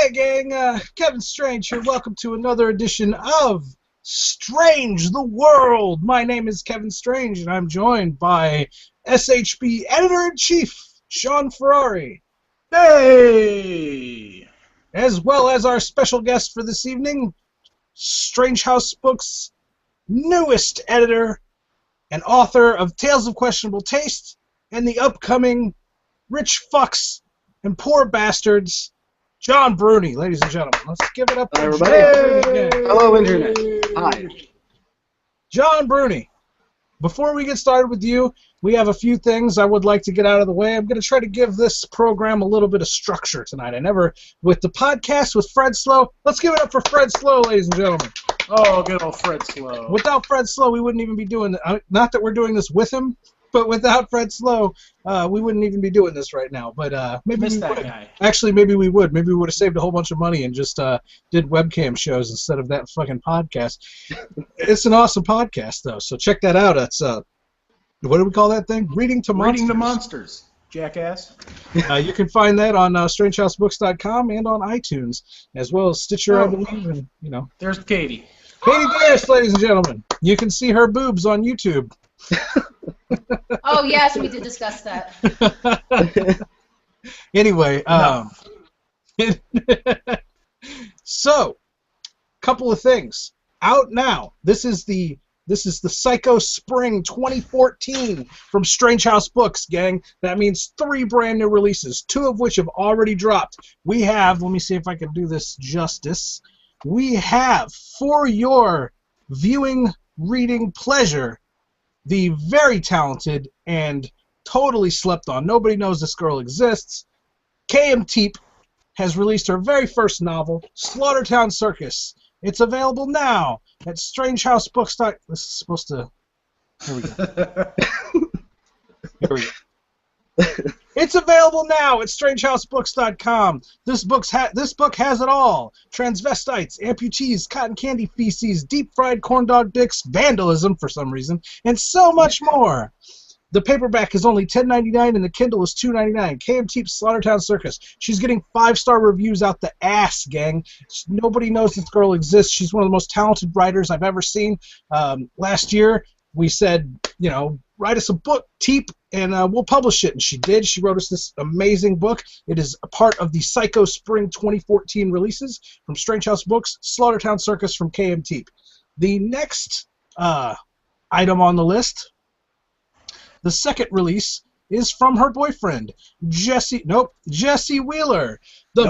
Hey gang, Kevin Strange here. Welcome to another edition of Strange the World. My name is Kevin Strange, and I'm joined by SHB Editor-in-Chief Sean Ferrari. Hey! As well as our special guest for this evening, Strange House Books' newest editor and author of Tales of Questionable Taste and the upcoming Rich Fucks and Poor Bastards, John Bruni. Ladies and gentlemen, let's give it up for John Bruni again. Hello, Internet. Hi. John Bruni, before we get started with you, we have a few things I would like to get out of the way. I'm going to try to give this program a little bit of structure tonight. With the podcast with Fred Slow, let's give it up for Fred Slow, ladies and gentlemen. Oh, good old Fred Slow. Without Fred Slow, we wouldn't even be doing it. Not that we're doing this with him, but without Fred Slow, we wouldn't even be doing this right now. But maybe Miss we that would. guy. Actually, maybe we would. Maybe we would have saved a whole bunch of money and just did webcam shows instead of that fucking podcast. It's an awesome podcast, though. So check that out. It's what do we call that thing? Reading to Monsters. Reading to Monsters, jackass. You can find that on strangehousebooks.com and on iTunes, as well as Stitcher, I believe. And There's Katie. Katie Dearest, ladies and gentlemen. You can see her boobs on YouTube. Oh, yes, we did discuss that. Anyway, so, couple of things. Out now. This is the Psycho Spring 2014 from Strange House Books, gang. That means 3 brand new releases, 2 of which have already dropped. We have, let me see if I can do this justice. We have, for your viewing, reading pleasure, the very talented and totally slept on, nobody knows this girl exists, K.M. Teep has released her very first novel, Slaughtertown Circus. It's available now at strangehousebooks.com. This is supposed to... Here we go. Here we go. It's available now at strangehousebooks.com. This book has it all. Transvestites, amputees, cotton candy feces, deep-fried corn dog dicks, vandalism for some reason, and so much more. The paperback is only $10.99 and the Kindle is $2.99. K.M. Teep's Slaughtertown Circus. She's getting 5-star reviews out the ass, gang. Nobody knows this girl exists. She's one of the most talented writers I've ever seen. Last year, we said, write us a book, Teep, and we'll publish it. And she did. She wrote us this amazing book. It is a part of the Psycho Spring 2014 releases from Strange House Books, Slaughtertown Circus from K.M. Teep. The next item on the list, the second release, is from her boyfriend, Jesse Wheeler. The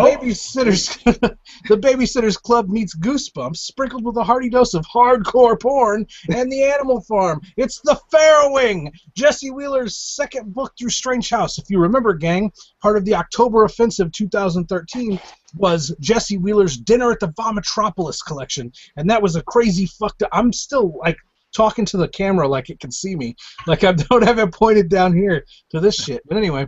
Babysitter's Club meets Goosebumps, sprinkled with a hearty dose of hardcore porn and the Animal Farm. It's The Farrowing, Jesse Wheeler's second book through Strange House. If you remember, gang, part of the October Offensive 2013 was Jesse Wheeler's Dinner at the Vomitropolis collection, and that was a crazy fucked up... I'm still, talking to the camera like it can see me. Like I don't have it pointed down here to this shit. But anyway,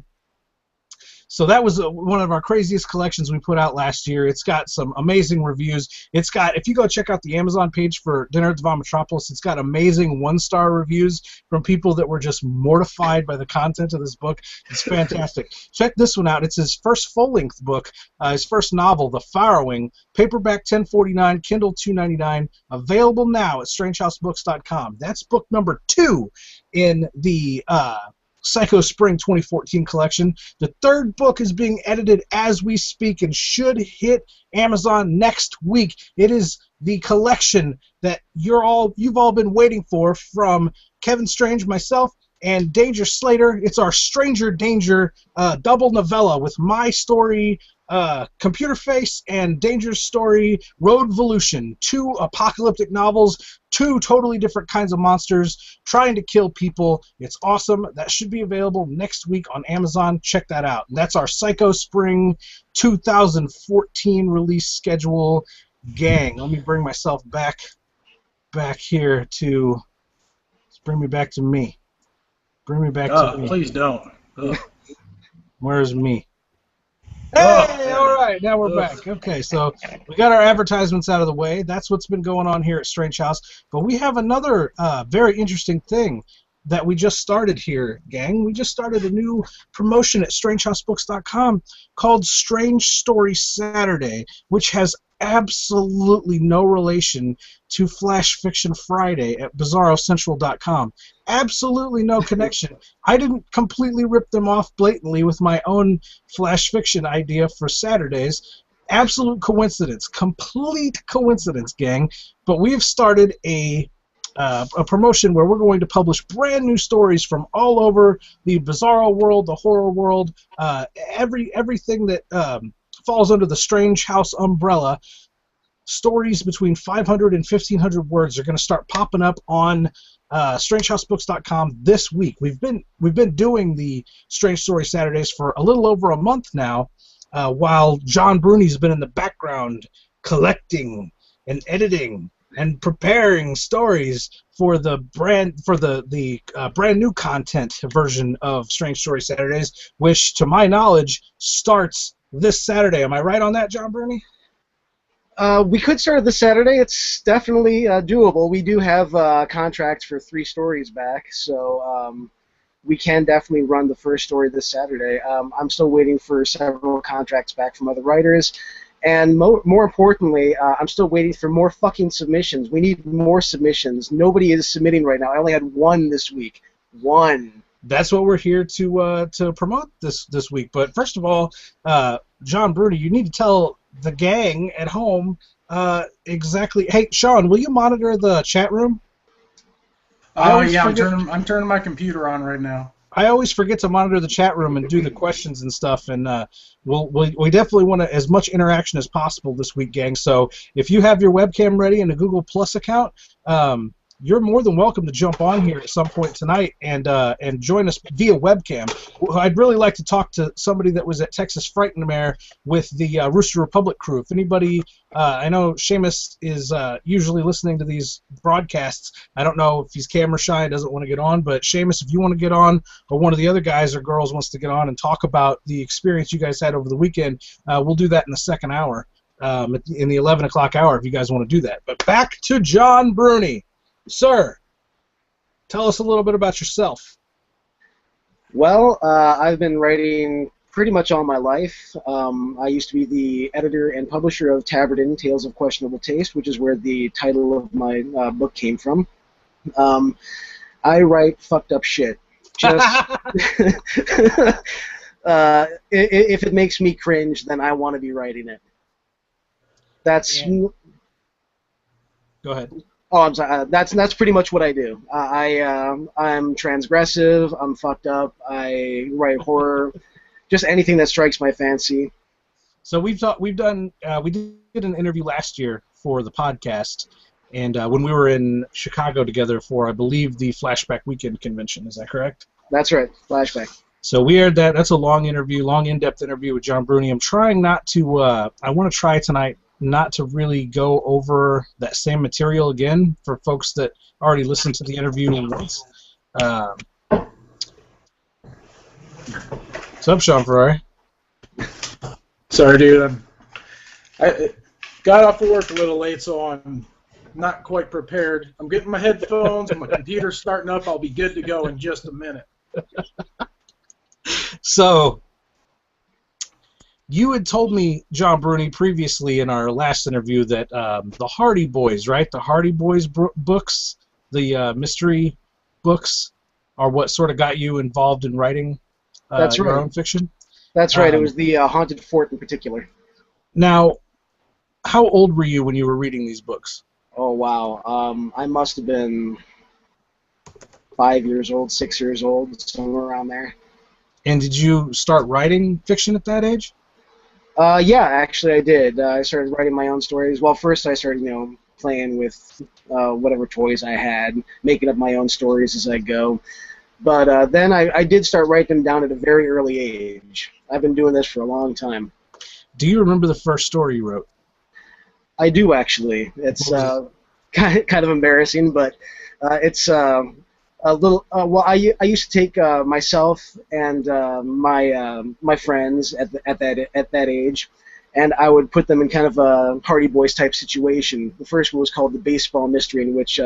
so that was one of our craziest collections we put out last year. It's got some amazing reviews. It's got, if you go check out the Amazon page for Dinner at the Vomitropolis, it's got amazing 1-star reviews from people that were just mortified by the content of this book. It's fantastic. Check this one out. It's his first full-length book, his first novel, The Farrowing. Paperback $10.49, Kindle $2.99. Available now at strangehousebooks.com. That's book number 2 in the Psycho Spring 2014 collection. The third book is being edited as we speak and should hit Amazon next week. It is the collection that you've all been waiting for from Kevin Strange, myself, and Danger Slater. It's our Stranger Danger double novella with my story, Computer Face, and Danger's story, Roadvolution. 2 apocalyptic novels, 2 totally different kinds of monsters trying to kill people. It's awesome. That should be available next week on Amazon. Check that out. And that's our Psycho Spring 2014 release schedule, gang. Let me bring myself back here to... Let's bring me back to me. Bring me back to me. Please don't. Where's me? Hey, all right, now we're back. Okay, so we got our advertisements out of the way. That's what's been going on here at Strange House. But we have another very interesting thing. that we just started here, gang. We just started a new promotion at strangehousebooks.com called Strange Story Saturday, which has absolutely no relation to Flash Fiction Friday at bizarrocentral.com. Absolutely no connection. I didn't completely rip them off blatantly with my own Flash Fiction idea for Saturdays. Absolute coincidence. Complete coincidence, gang. But we have started a promotion where we're going to publish brand new stories from all over the bizarro world, the horror world, everything that falls under the Strange House umbrella. Stories between 500 and 1,500 words are going to start popping up on strangehousebooks.com this week. We've been doing the Strange Story Saturdays for a little over a month now, while John Bruni's been in the background collecting and editing and preparing stories for the brand new content version of Strange Story Saturdays, which, to my knowledge, starts this Saturday. Am I right on that, John Bruni? We could start this Saturday. It's definitely doable. We do have contracts for 3 stories back, so we can definitely run the first story this Saturday. I'm still waiting for several contracts back from other writers, and more importantly, I'm still waiting for more fucking submissions. We need more submissions. Nobody is submitting right now. I only had 1 this week. 1. That's what we're here to promote this week. But first of all, John Bruni, you need to tell the gang at home exactly. Hey, Sean, will you monitor the chat room? Yeah, I'm turning my computer on right now. I always forget to monitor the chat room and do the questions and stuff, and we definitely want as much interaction as possible this week, gang. So if you have your webcam ready and a Google Plus account, you're more than welcome to jump on here at some point tonight and join us via webcam. I'd really like to talk to somebody that was at Texas Frightmare with the Rooster Republic crew. If anybody, I know Seamus is usually listening to these broadcasts. I don't know if he's camera shy and doesn't want to get on, but Seamus, if you want to get on, or one of the other guys or girls wants to get on and talk about the experience you guys had over the weekend, we'll do that in the second hour, in the 11 o'clock hour, if you guys want to do that. But back to John Bruni. Sir, tell us a little bit about yourself. Well, I've been writing pretty much all my life. I used to be the editor and publisher of Tabardin, Tales of Questionable Taste, which is where the title of my book came from. I write fucked up shit. Just if it makes me cringe, then I want to be writing it. That's... Go ahead. Oh, I'm sorry. That's pretty much what I do. I'm transgressive. I'm fucked up. I write horror, just anything that strikes my fancy. So we did an interview last year for the podcast, and when we were in Chicago together for, I believe, the Flashback Weekend convention. Is that correct? That's right, Flashback. So we aired that. That's a long interview, long in-depth interview with John Bruni. I'm trying not to. I want to try tonight not to really go over that same material again for folks that already listened to the interview once. What's up, Sean Ferrari? Sorry, dude. I got off of work a little late, so I'm not quite prepared. I'm getting my headphones and my computer's starting up. I'll be good to go in just a minute. So, you had told me, John Bruni, previously in our last interview that the Hardy Boys, right? The Hardy Boys books, the mystery books, are what sort of got you involved in writing your own fiction? That's right. It was the Haunted Fort in particular. Now, how old were you when you were reading these books? Oh, wow. I must have been 5 years old, 6 years old, somewhere around there. And did you start writing fiction at that age? Yeah, actually I did. I started writing my own stories. Well, first I started, playing with whatever toys I had, making up my own stories as I go. But then I did start writing them down at a very early age. I've been doing this for a long time. Do you remember the first story you wrote? I do, actually. It's kind of embarrassing, but it's a little. Well, I used to take myself and my friends at that age, and I would put them in kind of a Hardy Boys type situation. The first one was called the Baseball Mystery, in which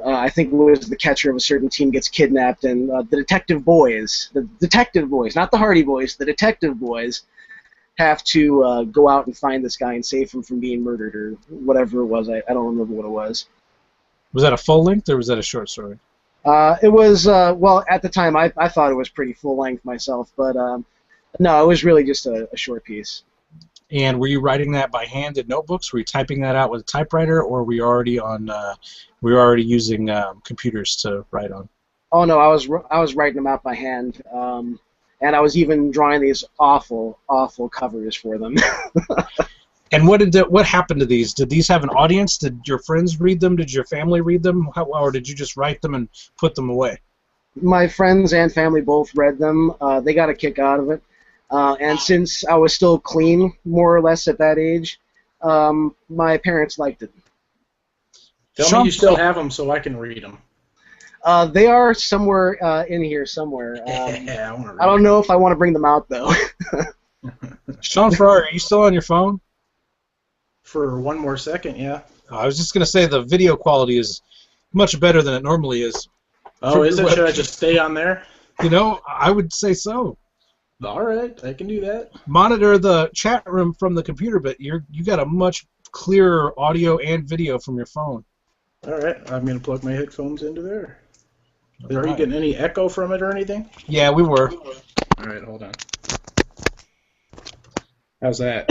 I think it was the catcher of a certain team gets kidnapped, and the detective boys, not the Hardy Boys, the detective boys, have to go out and find this guy and save him from being murdered or whatever it was. I don't remember what it was. Was that a full length or was that a short story? It was, well, at the time I thought it was pretty full length myself, but no, it was really just a short piece. And were you writing that by hand in notebooks? Were you typing that out with a typewriter, or were you already using computers to write on? Oh no, I was writing them out by hand, and I was even drawing these awful covers for them. And what happened to these? Did these have an audience? Did your friends read them? Did your family read them? Or did you just write them and put them away? My friends and family both read them. They got a kick out of it. And since I was still clean, more or less, at that age, my parents liked it. Tell me you still have them so I can read them. They are somewhere in here somewhere. Yeah, I don't know if I want to bring them out, though. Sean Ferrari, are you still on your phone? For one more second, yeah. I was just going to say the video quality is much better than it normally is. Oh, is it? Should I just stay on there? You know, I would say so. All right, I can do that. Monitor the chat room from the computer, but you got a much clearer audio and video from your phone. All right, I'm going to plug my headphones into there. Are you getting any echo from it or anything? Yeah, we were. All right, hold on. How's that?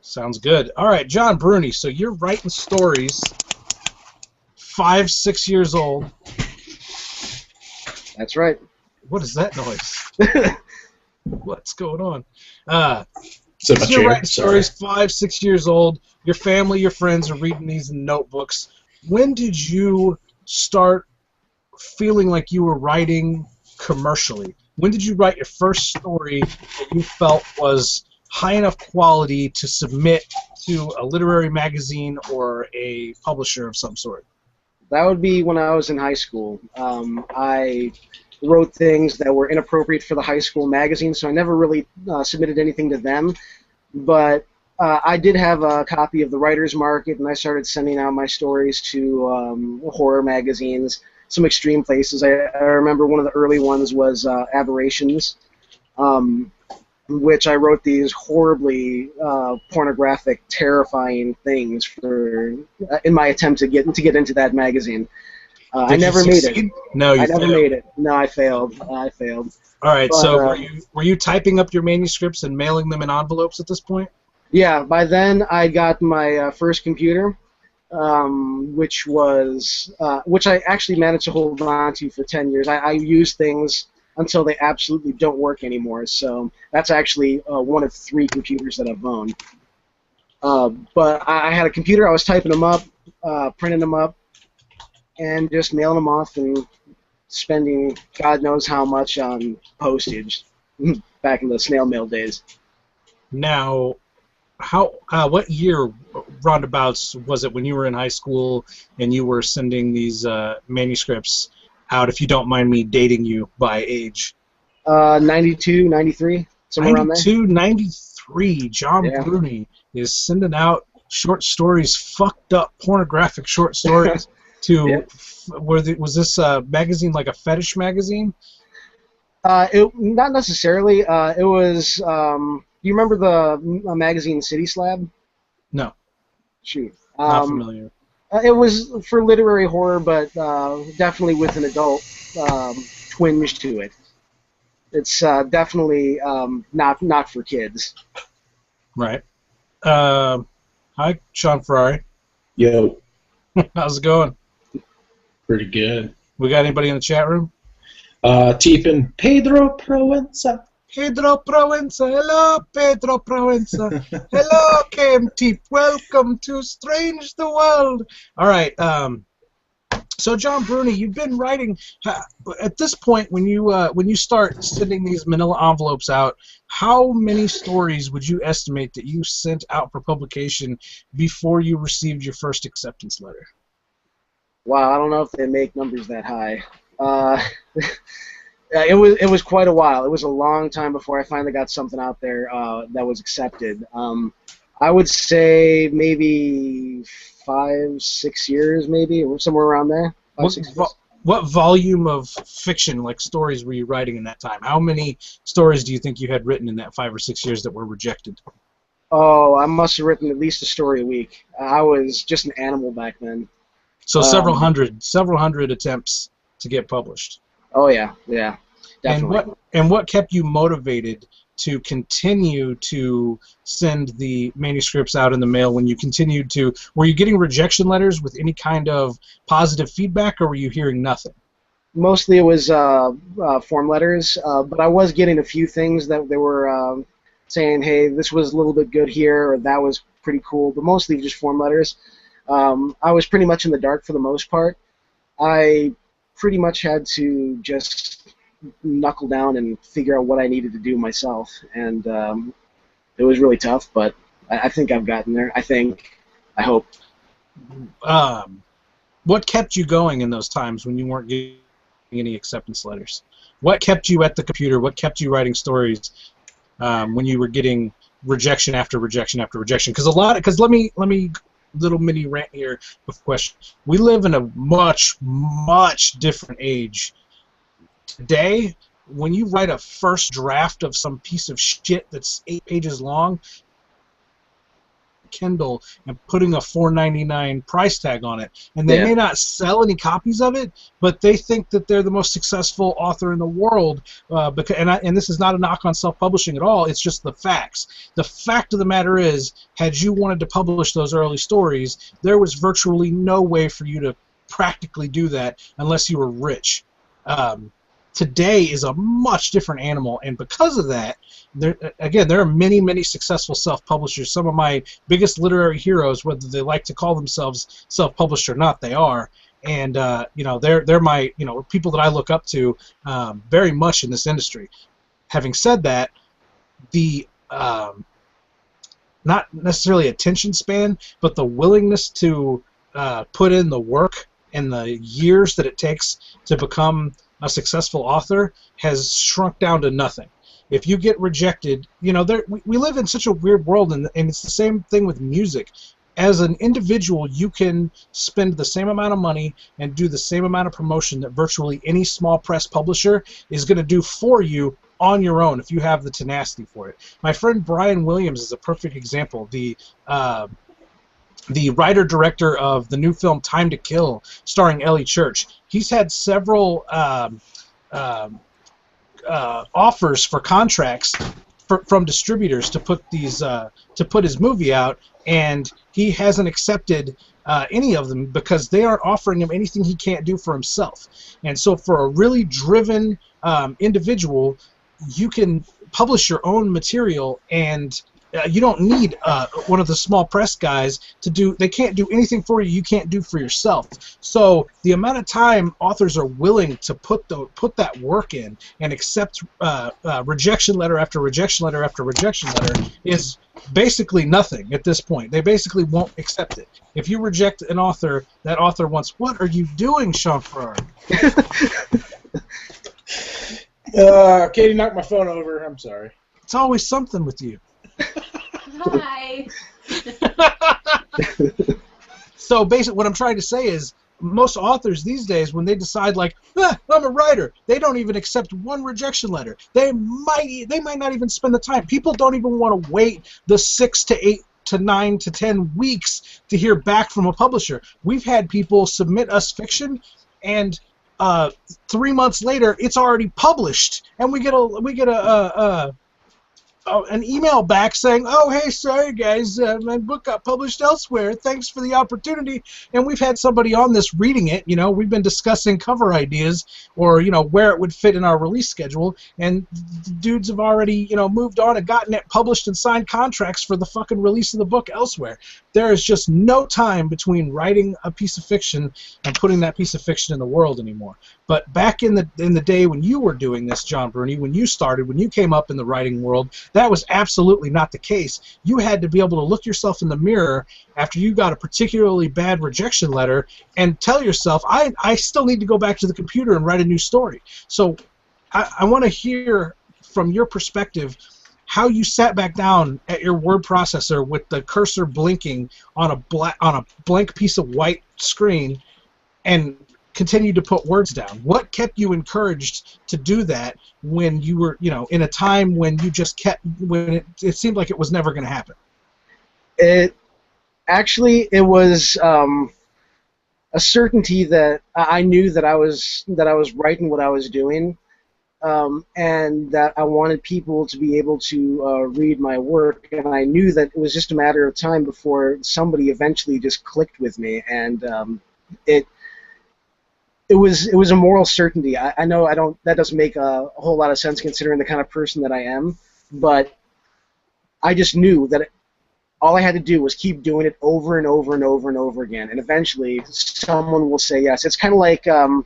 Sounds good. All right, John Bruni, so you're writing stories 5, 6 years old. That's right. What is that noise? What's going on? So you're writing stories 5, 6 years old. Your family, your friends are reading these in notebooks. When did you start feeling like you were writing commercially? When did you write your first story that you felt was high enough quality to submit to a literary magazine or a publisher of some sort? That would be when I was in high school. I wrote things that were inappropriate for the high school magazine, so I never really submitted anything to them. But I did have a copy of the Writer's Market, and I started sending out my stories to horror magazines, some extreme places. I remember one of the early ones was Aberrations, which I wrote these horribly pornographic, terrifying things for in my attempt to get into that magazine. I never made it. No, you I never made it. No, I failed. All right. But, so were you typing up your manuscripts and mailing them in envelopes at this point? Yeah. By then, I got my first computer, which I actually managed to hold on to for 10 years. I used things until they absolutely don't work anymore. So that's actually one of 3 computers that I've owned. But I had a computer. I was typing them up, printing them up, and just mailing them off and spending God knows how much on postage back in the snail mail days. Now, what year roundabouts was it when you were in high school and you were sending these manuscripts out, if you don't mind me dating you by age? 92, 93, somewhere around there. 92, 93, John Bruni is sending out short stories, fucked up pornographic short stories to, was this magazine like a fetish magazine? Not necessarily. It was, do you remember the magazine City Slab? No. Shoot. Not familiar. It was for literary horror, but definitely with an adult twinge to it. It's definitely not for kids. Right. Hi, Sean Ferrari. Yo. How's it going? Pretty good. We got anybody in the chat room? Teepin Pedro Provenza. Pedro Provenza. Hello, Pedro Provenza. Hello, KMT. Welcome to Strange the World. All right. So, John Bruni, you've been writing. At this point, when you start sending these manila envelopes out, how many stories would you estimate that you sent out for publication before you received your first acceptance letter? Wow, I don't know if they make numbers that high. It was quite a while. It was a long time before I finally got something out there that was accepted. I would say maybe 5, 6 years, maybe, or somewhere around there. What, what volume of fiction, like stories, were you writing in that time? How many stories do you think you had written in that 5 or 6 years that were rejected? Oh, I must have written at least a story a week. I was just an animal back then. So several hundred attempts to get published. Oh yeah, definitely. And what kept you motivated to continue to send the manuscripts out in the mail when you continued to? Were you getting rejection letters with any kind of positive feedback, or were you hearing nothing? Mostly it was form letters, but I was getting a few things that they were saying, hey, this was a little bit good here, or that was pretty cool, but mostly just form letters. I was pretty much in the dark for the most part. I pretty much had to just knuckle down and figure out what I needed to do myself, and it was really tough, but I think I've gotten there. I hope. What kept you going in those times when you weren't getting any acceptance letters? What kept you at the computer? What kept you writing stories when you were getting rejection after rejection after rejection? Because let me little mini rant here with a question. We live in a much different age. Today, when you write a first draft of some piece of shit that's 8 pages long, Kindle, and putting a $4.99 price tag on it, and they may not sell any copies of it, but they think that they're the most successful author in the world. And this is not a knock on self-publishing at all. It's just the facts. The fact of the matter is, had you wanted to publish those early stories, there was virtually no way for you to practically do that unless you were rich. Today is a much different animal, and because of that, there are many successful self-publishers. Some of my biggest literary heroes, whether they like to call themselves self-published or not, they are. And they're my people that I look up to very much in this industry. Having said that, the not necessarily attention span, but the willingness to put in the work and the years that it takes to become a successful author has shrunk down to nothing. If you get rejected, we live in such a weird world, and it's the same thing with music. As an individual, you can spend the same amount of money and do the same amount of promotion that virtually any small press publisher is going to do for you on your own if you have the tenacity for it. My friend Brian Williams is a perfect example. The writer-director of the new film Time to Kill, starring Ellie Church. He's had several offers for contracts from distributors to put his movie out, and he hasn't accepted any of them because they aren't offering him anything he can't do for himself. And so for a really driven individual, you can publish your own material, and you don't need one of the small press guys to do. They can't do anything for you can't do for yourself. So the amount of time authors are willing to put that work in and accept rejection letter after rejection letter after rejection letter is basically nothing at this point. They basically won't accept it. If you reject an author, that author wants, "What are you doing, Sean Farrar?" Katie knocked my phone over. I'm sorry. It's always something with you. Hi. So basically what I'm trying to say is most authors these days, when they decide like, I'm a writer, they don't even accept one rejection letter. They might not even spend the time. People don't even want to wait the 6 to 8 to 9 to 10 weeks to hear back from a publisher. We've had people submit us fiction, and 3 months later it's already published, and we get an email back saying, "Oh, hey, sorry guys, my book got published elsewhere. Thanks for the opportunity." And we've had somebody on this reading it. We've been discussing cover ideas or where it would fit in our release schedule, and the dudes have already moved on and gotten it published and signed contracts for the fucking release of the book elsewhere. There is just no time between writing a piece of fiction and putting that piece of fiction in the world anymore. But back in the day when you were doing this, John Bruni, when you started, when you came up in the writing world, that was absolutely not the case. You had to be able to look yourself in the mirror after you got a particularly bad rejection letter and tell yourself, I still need to go back to the computer and write a new story. So I want to hear from your perspective how you sat back down at your word processor with the cursor blinking on a blank piece of white screen and continued to put words down? What kept you encouraged to do that when you were, in a time when you just kept, when it seemed like it was never going to happen? It was a certainty that I knew that I was right in what I was doing, and that I wanted people to be able to read my work, and I knew that it was just a matter of time before somebody eventually just clicked with me, and it was a moral certainty. I know that doesn't make a whole lot of sense considering the kind of person that I am, but I just knew that all I had to do was keep doing it over and over and over and over again, and eventually someone will say yes. It's kind of like the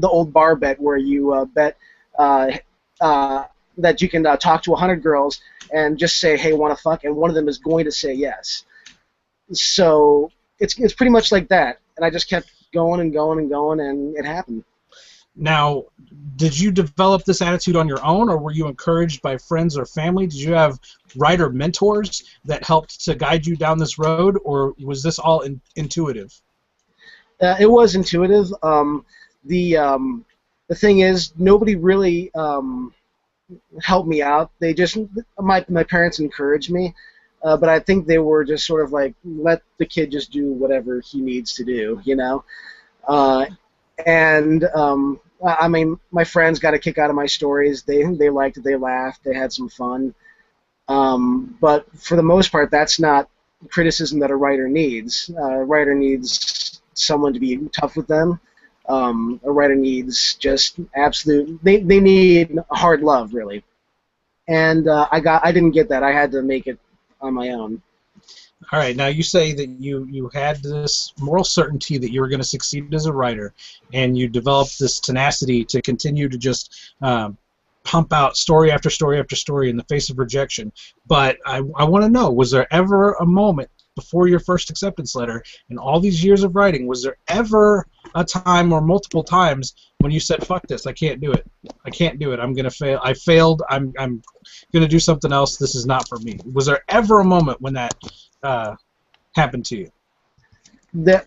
old bar bet where you bet that you can talk to 100 girls and just say, hey, want to fuck, and one of them is going to say yes. So it's pretty much like that, and I just kept going and going and going, and it happened. Now, did you develop this attitude on your own, or were you encouraged by friends or family? Did you have writer mentors that helped to guide you down this road, or was this all intuitive? It was intuitive. The thing is, nobody really helped me out. They just my parents encouraged me, but I think they were just sort of like, let the kid just do whatever he needs to do, And I mean, my friends got a kick out of my stories. They liked it. They laughed. They had some fun. But for the most part, that's not criticism that a writer needs. A writer needs someone to be tough with them. A writer needs just absolute. They need hard love, really. And I didn't get that. I had to make it on my own. All right, now you say that you had this moral certainty that you were going to succeed as a writer, and you developed this tenacity to continue to just pump out story after story after story in the face of rejection. But I want to know, was there ever a moment before your first acceptance letter, in all these years of writing, was there ever a time or multiple times when you said, fuck this, I can't do it. I can't do it. I'm going to fail. I failed. I'm going to do something else. This is not for me. Was there ever a moment when that happened to you?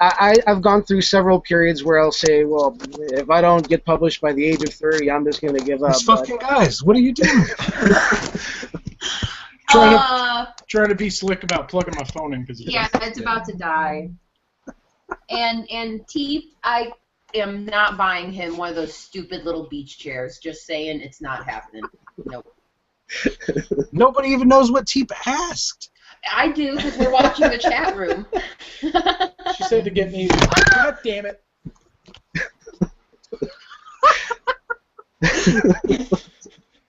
I've gone through several periods where I'll say, well, if I don't get published by the age of 30, I'm just going to give up. These fucking guys, what are you doing? Trying to be slick about plugging my phone in because it's about to die. And T, I am not buying him one of those stupid little beach chairs. Just saying, it's not happening. Nope. Nobody even knows what Teep asked. I do, because we're watching the chat room. She said to get me. God damn it.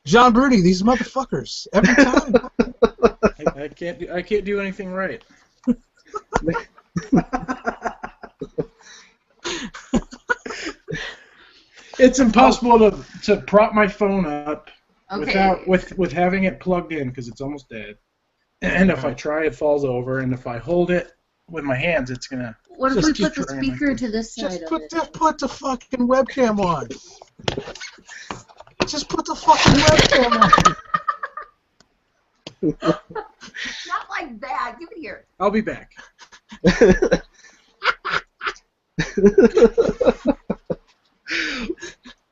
John Bruni, these motherfuckers, every time. I can't do anything right. It's impossible to prop my phone up with having it plugged in because it's almost dead. And if I try, it falls over. And if I hold it with my hands, it's gonna. What if we put the speaker to this side of it? Just put the fucking webcam on. Just put the fucking webcam on. Not like that. Give it here. I'll be back.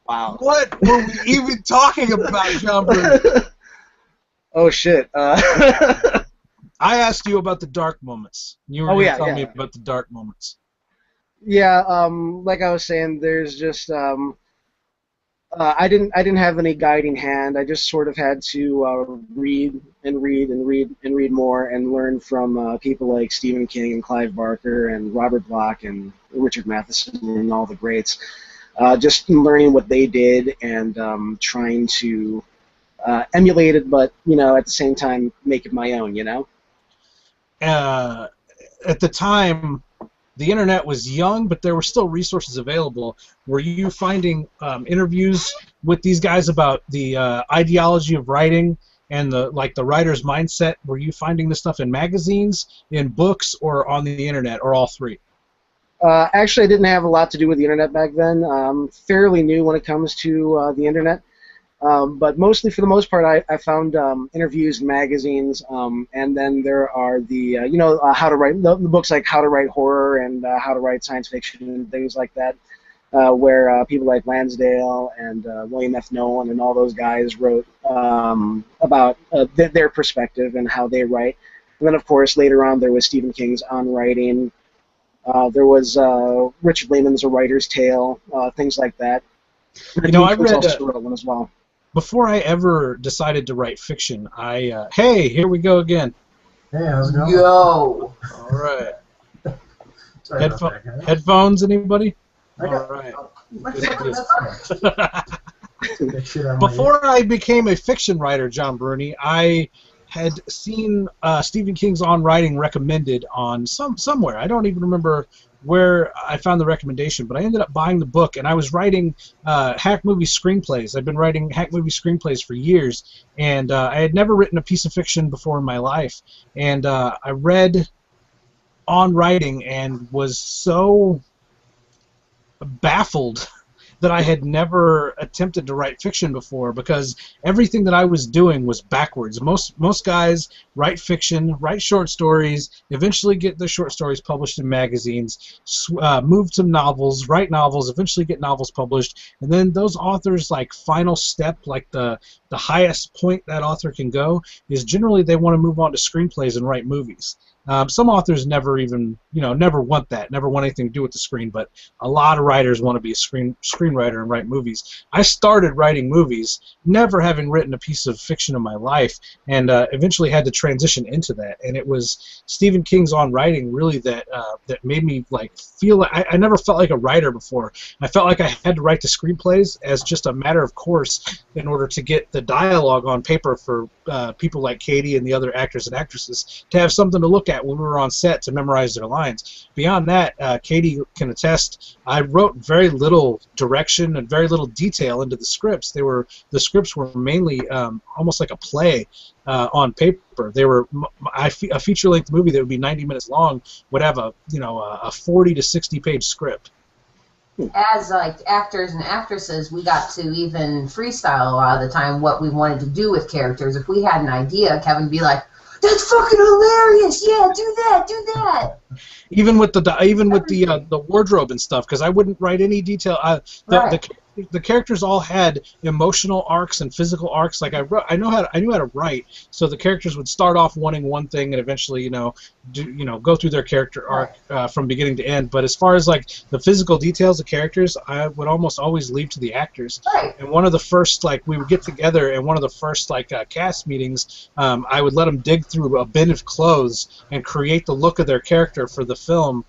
Wow. What were we even talking about, John Bruni? Oh shit. I asked you about the dark moments. You were going to tell me about the dark moments. Yeah, like I was saying, there's just I didn't have any guiding hand. I just sort of had to read and read and read and read more and learn from people like Stephen King and Clive Barker and Robert Bloch and Richard Matheson and all the greats. Just learning what they did and trying to emulate it, but at the same time make it my own. At the time, the internet was young, but there were still resources available. Were you finding interviews with these guys about the ideology of writing and the writer's mindset? Were you finding this stuff in magazines, in books, or on the internet, or all three? Actually, I didn't have a lot to do with the internet back then. I'm fairly new when it comes to the internet. But mostly, for the most part, I found interviews in magazines, and then there are the how to write the books like How to Write Horror and How to Write Science Fiction and things like that. where people like Lansdale and William F. Nolan and all those guys wrote about their perspective and how they write. And then, of course, later on there was Stephen King's On Writing. There was Richard Lehman's A Writer's Tale, things like that. You know, I read also wrote one as well. Before I ever decided to write fiction. Hey, here we go again. Hey, how's it going? Yo. All right. Sorry about that, guys. Headphones, anybody? I got, All right. Before I became a fiction writer, John Bruni, I had seen Stephen King's On Writing recommended on somewhere. I don't even remember where I found the recommendation, but I ended up buying the book, and I was writing hack movie screenplays. I've been writing hack movie screenplays for years, and I had never written a piece of fiction before in my life. And I read On Writing and was so baffled that I had never attempted to write fiction before, because everything that I was doing was backwards. Most guys write fiction, write short stories, eventually get their short stories published in magazines, move to novels, write novels, eventually get novels published, and then those authors' like final step, like the highest point that author can go, is generally they want to move on to screenplays and write movies. Some authors never even, never want that, never want anything to do with the screen, but a lot of writers want to be a screenwriter and write movies. I started writing movies, never having written a piece of fiction in my life, and eventually had to transition into that. And it was Stephen King's On Writing really that made me feel like I never felt like a writer before. I felt like I had to write the screenplays as just a matter of course in order to get the dialogue on paper for people like Katie and the other actors and actresses to have something to look at when we were on set to memorize their lines. Beyond that, Katie can attest, I wrote very little direction and very little detail into the scripts. The scripts were mainly almost like a play on paper. They were a feature-length movie that would be 90 minutes long would have a 40 to 60 page script. As actors and actresses, we got to even freestyle a lot of the time what we wanted to do with characters. If we had an idea, Kevin would be like, "That's fucking hilarious! Yeah, do that." Even with the wardrobe and stuff, because I wouldn't write any detail. The characters all had emotional arcs and physical arcs. Like I knew how to write, so the characters would start off wanting one thing and eventually go through their character arc from beginning to end. But as far as the physical details of characters, I would almost always leave to the actors. Right. And one of the first we would get together, and one of the first cast meetings, I would let them dig through a bin of clothes and create the look of their character for the film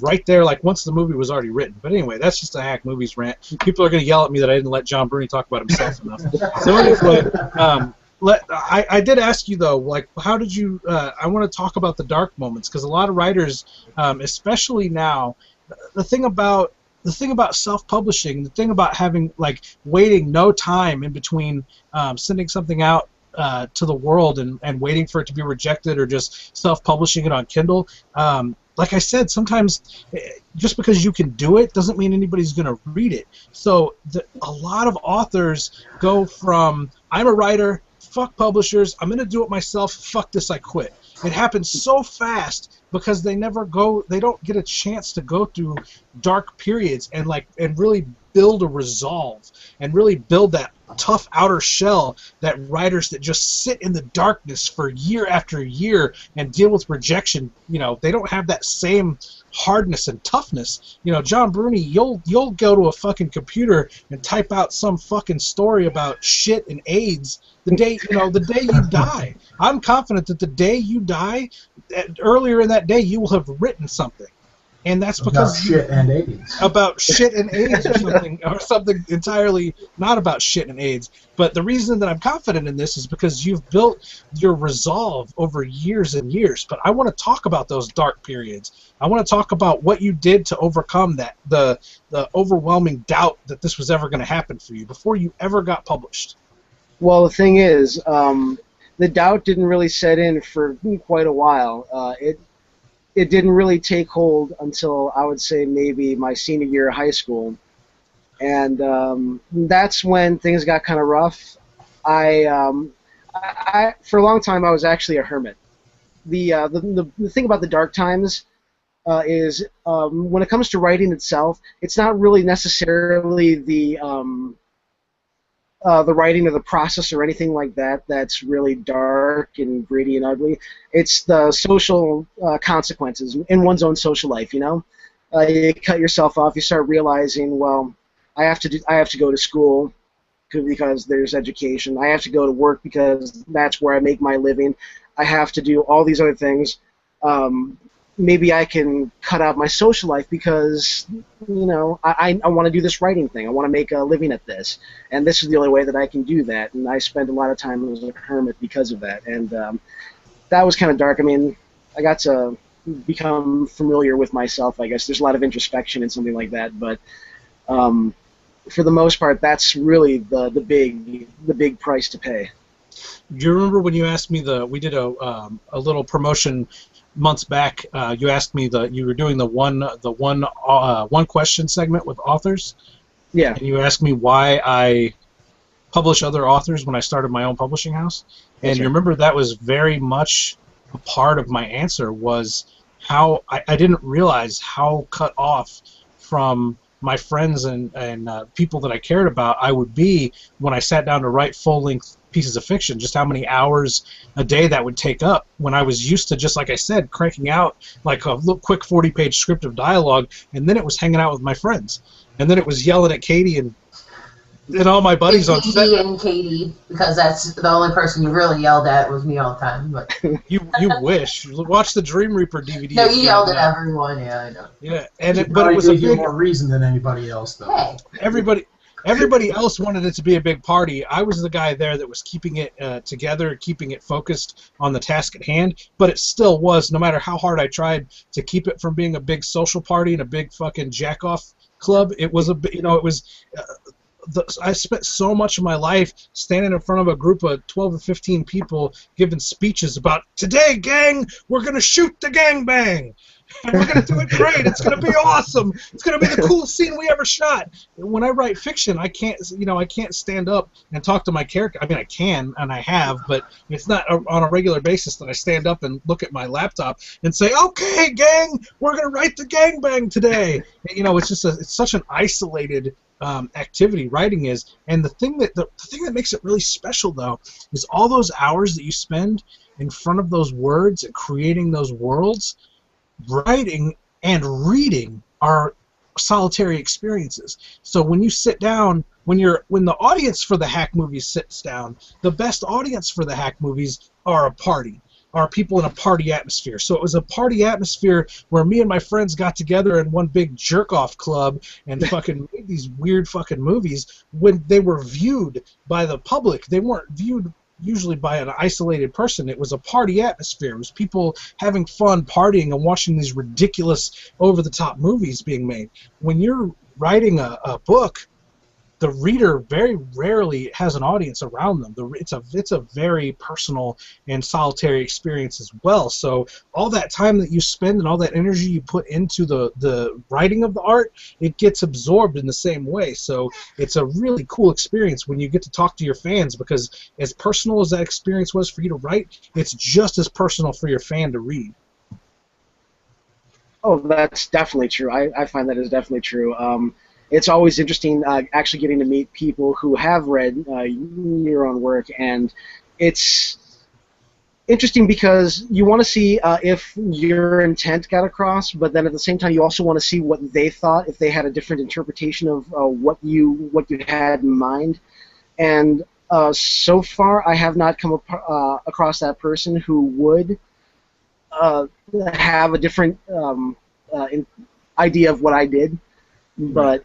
right there, once the movie was already written. But anyway, that's just a hack movies rant. People are going to yell at me that I didn't let John Bruni talk about himself enough. So anyway, I did ask you though, how did you? I want to talk about the dark moments, because a lot of writers, especially now, the thing about self-publishing, the thing about having waiting no time in between sending something out to the world and waiting for it to be rejected, or just self-publishing it on Kindle. Like I said, sometimes just because you can do it doesn't mean anybody's going to read it. So a lot of authors go from, I'm a writer, fuck publishers, I'm going to do it myself, fuck this, I quit. It happens so fast because they don't get a chance to go through dark periods and really build a resolve and really build that tough outer shell that writers that just sit in the darkness for year after year and deal with rejection, they don't have that same hardness and toughness. John Bruni, you'll go to a fucking computer and type out some fucking story about shit and AIDS the day you die. I'm confident that the day you die, earlier in that day, you will have written something. And that's because about shit and AIDS or something entirely not about shit and AIDS. But the reason that I'm confident in this is because you've built your resolve over years and years. But I want to talk about those dark periods. I want to talk about what you did to overcome that, the overwhelming doubt that this was ever going to happen for you before you ever got published. Well, the thing is, the doubt didn't really set in for quite a while. It didn't really take hold until I would say maybe my senior year of high school, and that's when things got kind of rough. I for a long time I was actually a hermit. The thing about the dark times, is when it comes to writing itself, it's not really necessarily the writing of the process or anything like that that's really dark and gritty and ugly. It's the social consequences in one's own social life, you know? You cut yourself off, you start realizing, well, I have to go to school because there's education. I have to go to work because that's where I make my living. I have to do all these other things. Maybe I can cut out my social life because, you know, I want to do this writing thing. I want to make a living at this. And this is the only way that I can do that. And I spend a lot of time as a hermit because of that. And that was kind of dark. I mean, I got to become familiar with myself, I guess. There's a lot of introspection and something like that. But for the most part, that's really the big price to pay. Do you remember when you asked me we did a little promotion months back? You asked me you were doing the one question segment with authors. Yeah. And you asked me why I publish other authors when I started my own publishing house. And That's you right. remember that was very much a part of my answer was how I didn't realize how cut off from my friends and people that I cared about I would be when I sat down to write full-length pieces of fiction, just how many hours a day that would take up when I was used to, just like I said, cranking out like a little quick 40-page script of dialogue, and then it was hanging out with my friends, and then it was yelling at Katie and all my buddies on set. And Katie, because that's the only person you really yelled at was me all the time. But You wish. Watch the Dream Reaper DVD. no, you yelled at everyone. Yeah, I know. Yeah, and But it was a give you big. more reason than anybody else, though. Hey, Everybody else wanted it to be a big party. I was the guy there that was keeping it together, keeping it focused on the task at hand. But it still was, no matter how hard I tried to keep it from being a big social party and a big fucking jack-off club. It was I spent so much of my life standing in front of a group of 12 or 15 people giving speeches about, today, gang, we're going to shoot the gangbang. And we're going to do it great. It's going to be awesome. It's going to be the coolest scene we ever shot. When I write fiction, I can't stand up and talk to my character. I mean, I can, and I have, but it's not on a regular basis that I stand up and look at my laptop and say, okay, gang, we're going to write the gangbang today. It's such an isolated activity writing is, and the thing that makes it really special though is all those hours that you spend in front of those words and creating those worlds. Writing and reading are solitary experiences. So when you sit down, when the audience for the hack movies sits down, the best audience for the hack movies are a party. Are people in a party atmosphere. So it was a party atmosphere where me and my friends got together in one big jerk-off club and fucking made these weird fucking movies. When they were viewed by the public, they weren't viewed usually by an isolated person. It was a party atmosphere. It was people having fun, partying, and watching these ridiculous, over-the-top movies being made. When you're writing a book, the reader very rarely has an audience around them. It's a very personal and solitary experience as well. So all that time that you spend and all that energy you put into the writing of the art, it gets absorbed in the same way. So it's a really cool experience when you get to talk to your fans, because as personal as that experience was for you to write, it's just as personal for your fan to read. Oh, that's definitely true. I find that is definitely true. It's always interesting actually getting to meet people who have read your own work, and it's interesting because you want to see if your intent got across, but then at the same time you also want to see what they thought, if they had a different interpretation of what you had in mind. And so far I have not come across that person who would have a different idea of what I did, but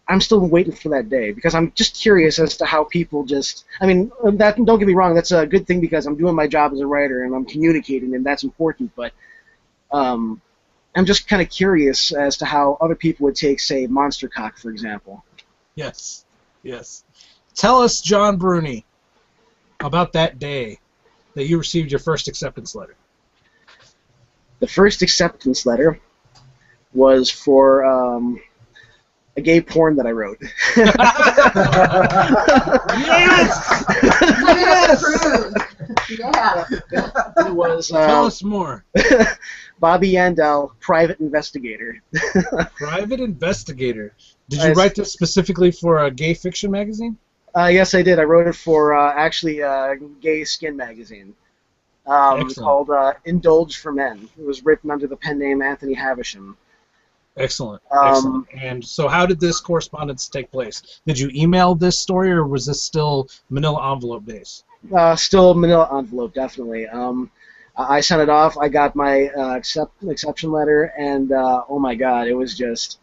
I'm still waiting for that day because I'm just curious as to how people just. I mean, don't get me wrong, that's a good thing because I'm doing my job as a writer and I'm communicating, and that's important. But I'm just kind of curious as to how other people would take, say, Monster Cock, for example. Yes. Tell us, John Bruni, about that day that you received your first acceptance letter. The first acceptance letter was for a gay porn that I wrote. Yes! Yeah. It was Tell us more. Bobby Yandel, private investigator. Private investigator. Did you I- write this specifically for a gay fiction magazine? Yes, I did. I wrote it for actually a gay skin magazine Excellent. called Indulge for Men. It was written under the pen name Anthony Havisham. Excellent. Excellent. And so how did this correspondence take place? Did you email this story, or was this still manila envelope based? Still manila envelope, definitely. I sent it off. I got my exception letter, and oh my God, it was just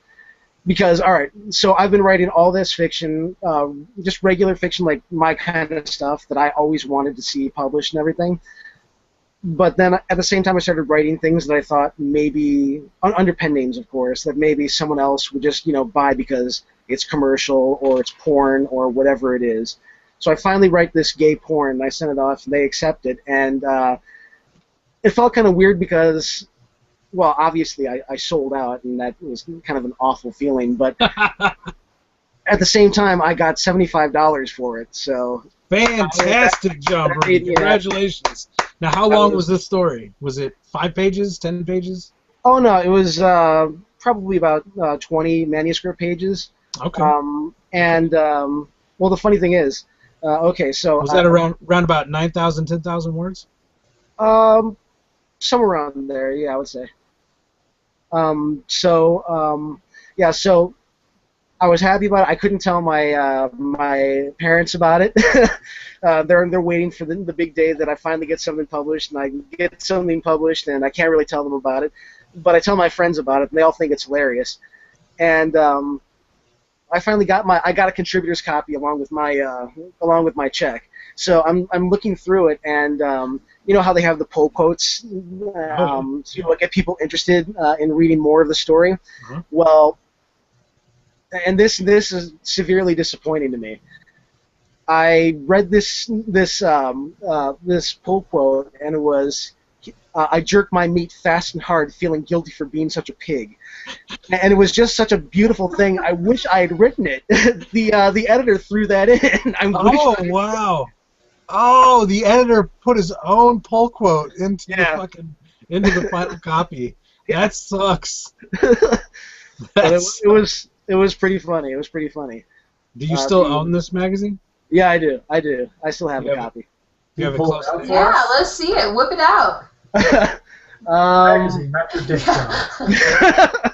because all right. So I've been writing all this fiction, just regular fiction, like my kind of stuff that I always wanted to see published and everything. But then at the same time, I started writing things that I thought maybe under pen names, of course, that maybe someone else would just buy because it's commercial or it's porn or whatever it is. So I finally write this gay porn, and I sent it off, and they accept it, and it felt kind of weird because, well, obviously I sold out, and that was kind of an awful feeling. But at the same time, I got $75 for it. So fantastic, John Bruni. Congratulations. Now, how long was this story? Was it 5 pages, 10 pages? Oh no, it was probably about 20 manuscript pages. Okay. Well, the funny thing is, okay, so was that around about 9,000, 10,000 words? Somewhere around there, yeah, I would say. Yeah, so I was happy about it. I couldn't tell my parents about it. They're waiting for the big day that I finally get something published, and I get something published, and I can't really tell them about it. But I tell my friends about it, and they all think it's hilarious. And I finally got a contributor's copy along with my check. So I'm looking through it, and you know how they have the pull quotes to get people interested in reading more of the story. Uh-huh. Well, and this is severely disappointing to me. I read this pull quote, and it was, I jerk my meat fast and hard, feeling guilty for being such a pig. And it was just such a beautiful thing. I wish I had written it. The editor threw that in. Wow. Oh, the editor put his own pull quote into the final copy. Yeah. That sucks. It was pretty funny. It was pretty funny. Do you still own this magazine? Yeah, I do. I still have a copy. You have it close to you? Yeah, let's see it. Whip it out. Magazine, not your dick out.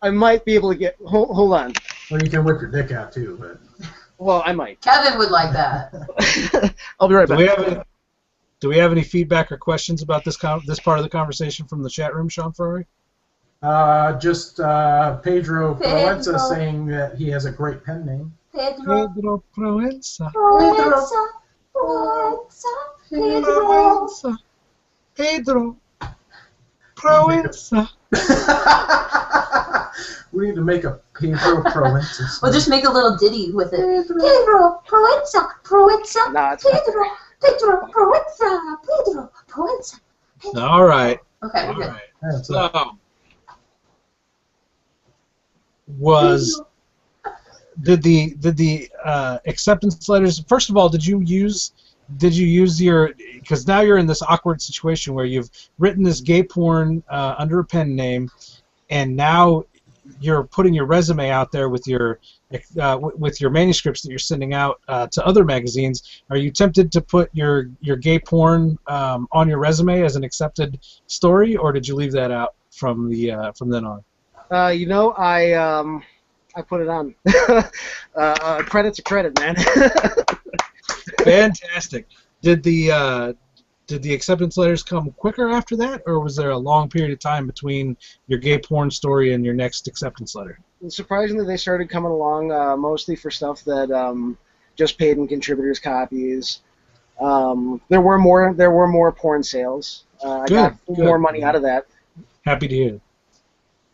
I might be able to get. Hold on. Well, you can whip your dick out too, but. Well, I might. Kevin would like that. I'll be right back. Do we have any feedback or questions about this part of the conversation from the chat room, Sean Ferrari? Just Pedro Proenza saying that he has a great pen name. Pedro Proenza. Pedro Proenza. We need to make a Pedro Proenza song. We'll just make a little ditty with it. Pedro Proenza. Nah, it's Pedro Proenza. All right. Okay, All we're good. right. That's So, did the acceptance letters? First of all, did you use your, because now you're in this awkward situation where you've written this gay porn under a pen name, and now you're putting your resume out there with your manuscripts that you're sending out to other magazines. Are you tempted to put your gay porn on your resume as an accepted story, or did you leave that out from then on? I put it on. Credit's a credit, man. Fantastic. Did the acceptance letters come quicker after that, or was there a long period of time between your gay porn story and your next acceptance letter? Surprisingly, they started coming along mostly for stuff that just paid in contributors' copies. There were more porn sales. I got more money out of that. Happy to hear.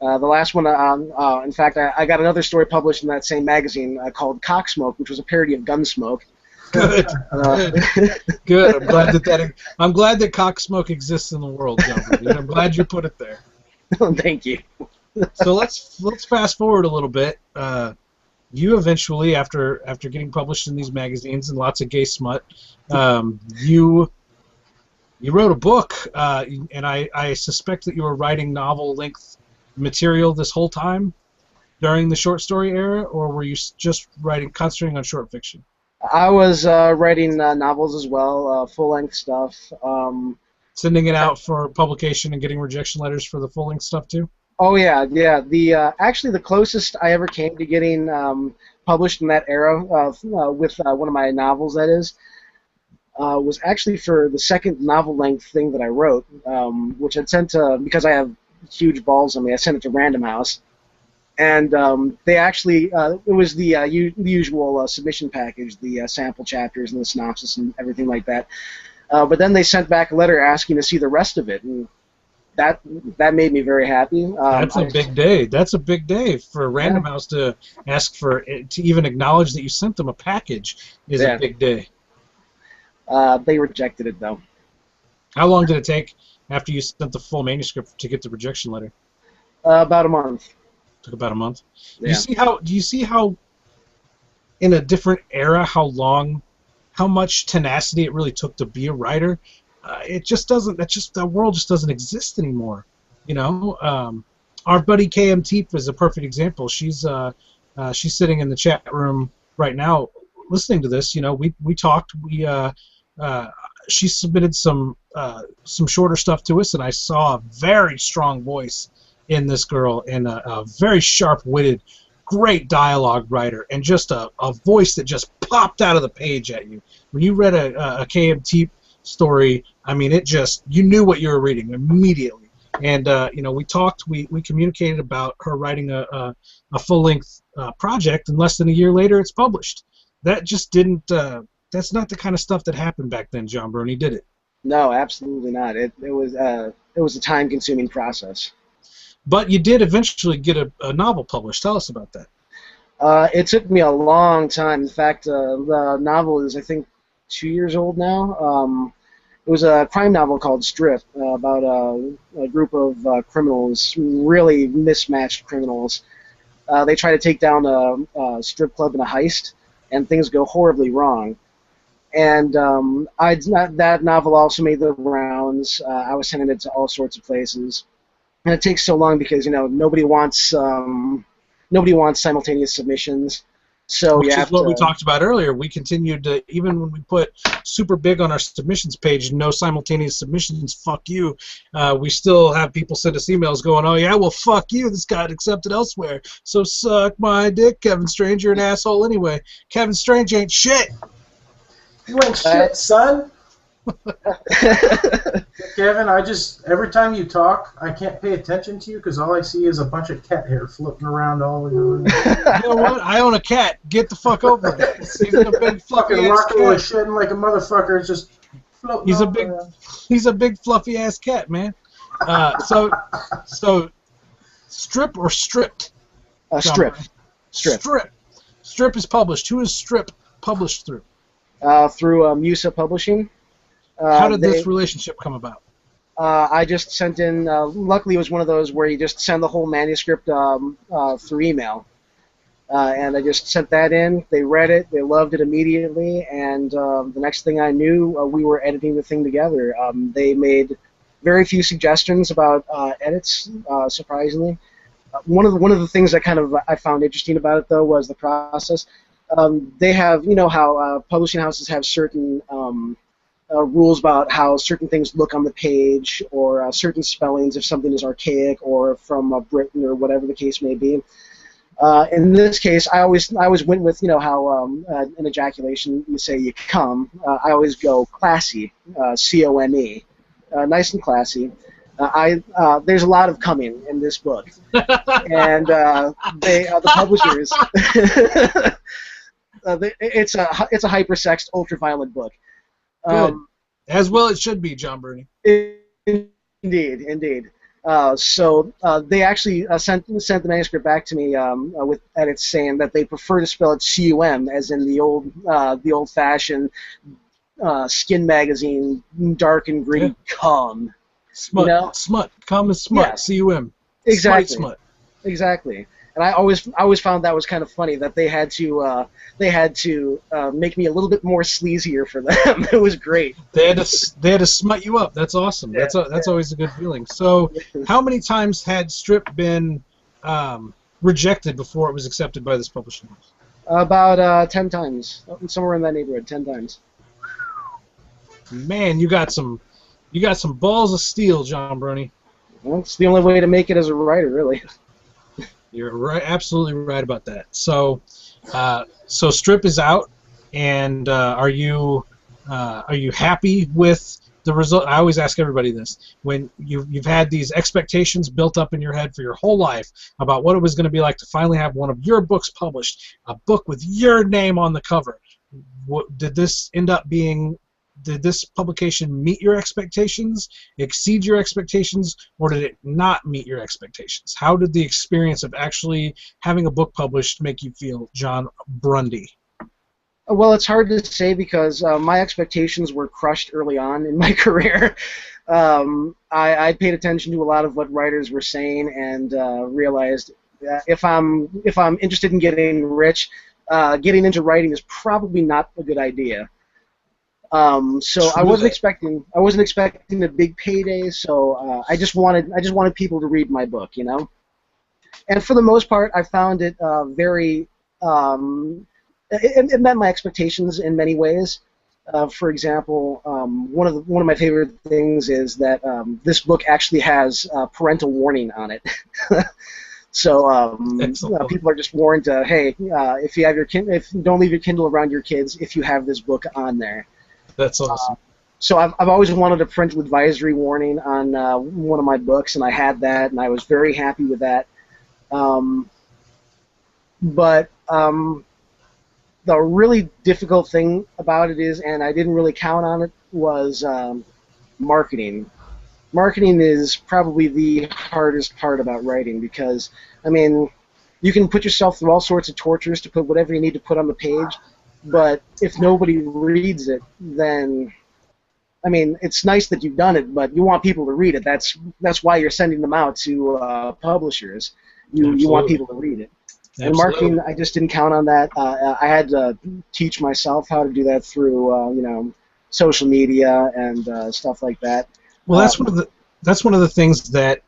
The last one, in fact, I got another story published in that same magazine called Cocksmoke, which was a parody of Gunsmoke. Good. Good. I'm glad that Cocksmoke exists in the world, John. I'm glad you put it there. Thank you. So let's fast forward a little bit. You eventually, after getting published in these magazines and lots of gay smut, you You wrote a book, and I suspect that you were writing novel-length material this whole time during the short story era, or were you just concentrating on short fiction? I was writing novels as well, full-length stuff. Sending it out for publication and getting rejection letters for the full-length stuff too? Oh yeah, yeah. Actually the closest I ever came to getting published in that era with one of my novels, that is, was actually for the second novel-length thing that I wrote, which I'd sent to, because I have huge balls on me, I sent it to Random House, and they actually it was the usual submission package, the sample chapters and the synopsis and everything like that. But then they sent back a letter asking to see the rest of it, and that made me very happy. That's a big day. That's a big day for Random House to ask for it, to even acknowledge that you sent them a package is a big day. They rejected it though. How long did it take after you sent the full manuscript to get the rejection letter? About a month. Took about a month. Yeah. Do you see how in a different era how much tenacity it really took to be a writer? It just doesn't. The world just doesn't exist anymore. You know, our buddy KM Teep is a perfect example. She's sitting in the chat room right now, listening to this. You know, we talked. She submitted some shorter stuff to us, and I saw a very strong voice in this girl, and a very sharp-witted, great dialogue writer, and just a voice that just popped out of the page at you. When you read a KM Teep story, I mean, you knew what you were reading immediately. And you know, we talked, we communicated about her writing a full-length project, and less than a year later, it's published. That just didn't. That's not the kind of stuff that happened back then, John Bruni, did it? No, absolutely not. It was a time-consuming process. But you did eventually get a novel published. Tell us about that. It took me a long time. In fact, the novel is, I think, 2 years old now. It was a crime novel called Strip, about a group of criminals, really mismatched criminals. They try to take down a strip club in a heist, and things go horribly wrong. And that novel also made the rounds. I was sending it to all sorts of places. And it takes so long because, you know, nobody wants simultaneous submissions. So which is what we talked about earlier. We continued to, even when we put super big on our submissions page, no simultaneous submissions, fuck you, we still have people send us emails going, oh yeah, well fuck you, this got accepted elsewhere, so suck my dick, Kevin Strange, you're an asshole anyway. Kevin Strange ain't shit. You ain't shit, son. Kevin, every time you talk, I can't pay attention to you because all I see is a bunch of cat hair floating around all over. You know what? I own a cat. Get the fuck over it. He's a big fluffy ass cat. Rocking shitting like a motherfucker. It's just floating. He's a big fluffy ass cat, man. So Strip or Stripped? Strip. Strip is published. Who is Strip published through? Through Musa Publishing. How did this relationship come about? I just sent in, luckily it was one of those where you just send the whole manuscript through email. And I just sent that in, they read it, they loved it immediately, and the next thing I knew, we were editing the thing together. They made very few suggestions about edits, surprisingly. One of the things that kind of I found interesting about it, though, was the process. They have, you know how publishing houses have certain rules about how certain things look on the page, or certain spellings if something is archaic or from Britain or whatever the case may be. In this case, I always went with, you know, how in ejaculation you say you come. I always go classy, C-O-M-E, nice and classy. There's a lot of coming in this book, and the publishers. It's a hypersexed, ultra-violent book. Good. As well it should be, John Bruni. Indeed. So they actually sent the manuscript back to me with edits saying that they prefer to spell it C-U-M, as in the old-fashioned skin magazine, dark and gritty Smut. You know? Smut. Cum is smut. Yeah. C-U-M. Exactly. Smut. Exactly. And I always found that was kind of funny that they had to make me a little bit more sleazier for them. It was great. They had to smut you up. That's awesome. Yeah, That's always a good feeling. So, how many times had Strip been rejected before it was accepted by this publishing house? About 10 times, somewhere in that neighborhood, 10 times. Man, you got some balls of steel, John Bruni. Well, it's the only way to make it as a writer, really. You're right, absolutely right about that. So, so Strip is out, and are you happy with the result? I always ask everybody this: when you've had these expectations built up in your head for your whole life about what it was going to be like to finally have one of your books published, a book with your name on the cover. Did this end up being? Did this publication meet your expectations, exceed your expectations, or did it not meet your expectations? How did the experience of actually having a book published make you feel, John Bruni? Well, it's hard to say because my expectations were crushed early on in my career. I paid attention to a lot of what writers were saying and realized if I'm interested in getting rich, getting into writing is probably not a good idea. So I wasn't expecting a big payday. So I just wanted people to read my book, you know. And for the most part, I found it very. It met my expectations in many ways. For example, one of my favorite things is that this book actually has parental warning on it. So people are just warned to, hey, if you have don't leave your Kindle around your kids if you have this book on there. That's awesome. So I've always wanted a parental advisory warning on one of my books, and I had that, and I was very happy with that. But the really difficult thing about it is, and I didn't really count on it, was marketing. Marketing is probably the hardest part about writing because, I mean, you can put yourself through all sorts of tortures to put whatever you need to put on the page, but if nobody reads it, then, I mean, it's nice that you've done it, but you want people to read it. That's why you're sending them out to publishers. You want people to read it. And marketing, I just didn't count on that. I had to teach myself how to do that through, social media and stuff like that. Well, that's one of the things that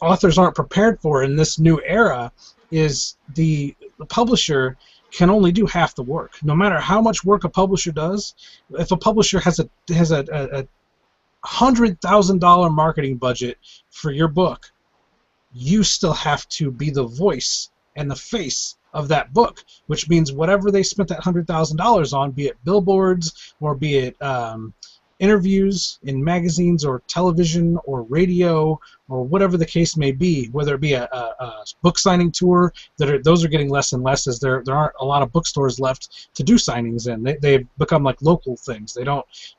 authors aren't prepared for in this new era. Is the publisher can only do half the work. No matter how much work a publisher does, if a publisher has a $100,000 marketing budget for your book, you still have to be the voice and the face of that book, which means whatever they spent that $100,000 on, be it billboards or be it interviews in magazines or television or radio or whatever the case may be, whether it be a book signing tour, those are getting less and less as there aren't a lot of bookstores left to do signings in. They've become like local things.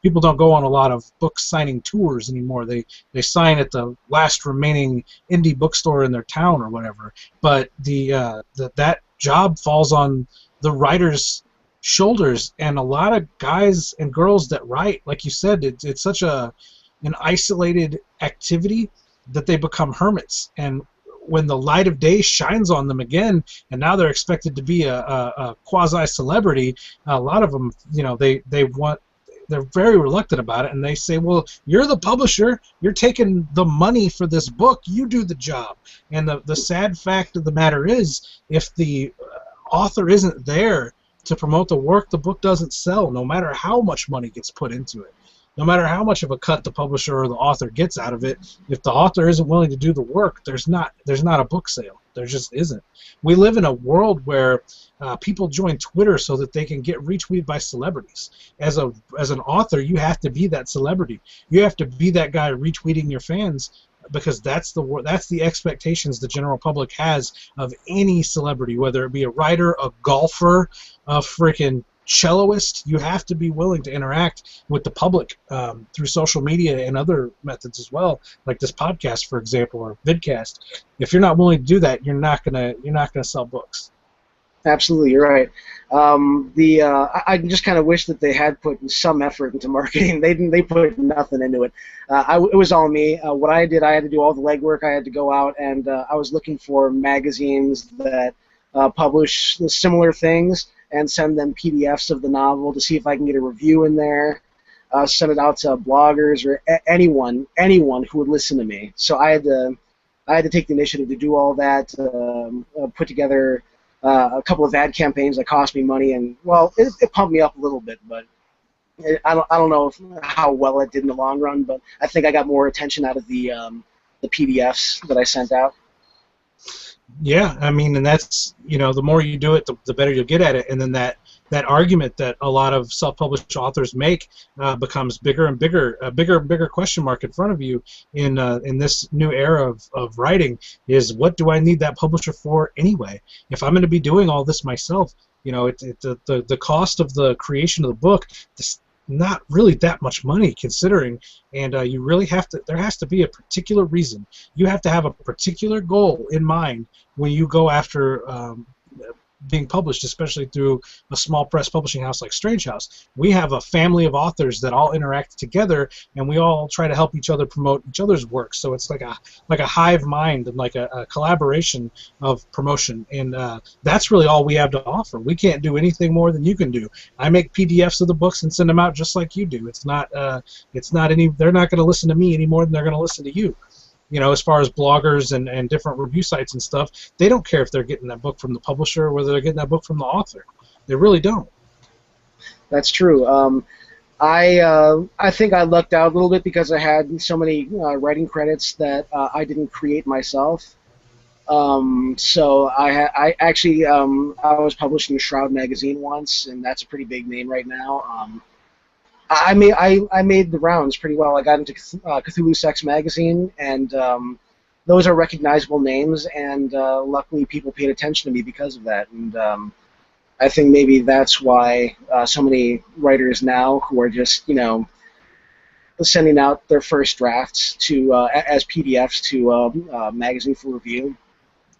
People don't go on a lot of book signing tours anymore. They sign at the last remaining indie bookstore in their town or whatever. But that job falls on the writer's shoulders, and a lot of guys and girls that write, like you said, it's such an isolated activity that they become hermits. And when the light of day shines on them again, and now they're expected to be a quasi celebrity, a lot of them, they're very reluctant about it, and they say, well, you're the publisher, you're taking the money for this book, you do the job. And the sad fact of the matter is, if the author isn't there to promote the work, the book doesn't sell, no matter how much money gets put into it. No matter how much of a cut the publisher or the author gets out of it, if the author isn't willing to do the work, there's not a book sale. There just isn't. We live in a world where people join Twitter so that they can get retweeted by celebrities. As an author, you have to be that celebrity. You have to be that guy retweeting your fans, because that's the expectations the general public has of any celebrity, whether it be a writer, a golfer, a freaking celloist. You have to be willing to interact with the public through social media and other methods as well, like this podcast, for example, or vidcast. If you're not willing to do that, you're not gonna sell books. Absolutely, you're right. I just kind of wish that they had put some effort into marketing. They didn't. They put nothing into it. It was all me. What I did, I had to do all the legwork. I had to go out and I was looking for magazines that publish similar things and send them PDFs of the novel to see if I can get a review in there. Send it out to bloggers or anyone who would listen to me. So I had to take the initiative to do all that. Put together a couple of ad campaigns that cost me money, and well, it pumped me up a little bit, but I don't know how well it did in the long run. But I think I got more attention out of the PDFs that I sent out. Yeah, I mean, and that's, the more you do it, the better you'll get at it, and then that argument that a lot of self-published authors make becomes bigger and bigger, a bigger and bigger question mark in front of you in this new era of writing is, what do I need that publisher for anyway? If I'm going to be doing all this myself, the cost of the creation of the book, not really that much money considering, and you really have to, there has to be a particular reason. You have to have a particular goal in mind when you go after being published, especially through a small press publishing house like Strange House. We have a family of authors that all interact together, and we all try to help each other promote each other's work. So it's like a hive mind and like a collaboration of promotion, and that's really all we have to offer. We can't do anything more than you can do. I make PDFs of the books and send them out just like you do. It's not any. They're not going to listen to me any more than they're going to listen to you. As far as bloggers and different review sites and stuff, they don't care if they're getting that book from the publisher or whether they're getting that book from the author. They really don't. That's true. I think I lucked out a little bit because I had so many writing credits that I didn't create myself. So I actually I was published in Shroud magazine once, and that's a pretty big name right now. I made the rounds pretty well. I got into Cthulhu Sex magazine, and those are recognizable names, and luckily people paid attention to me because of that. And I think maybe that's why so many writers now who are just sending out their first drafts to as PDFs to magazine for review,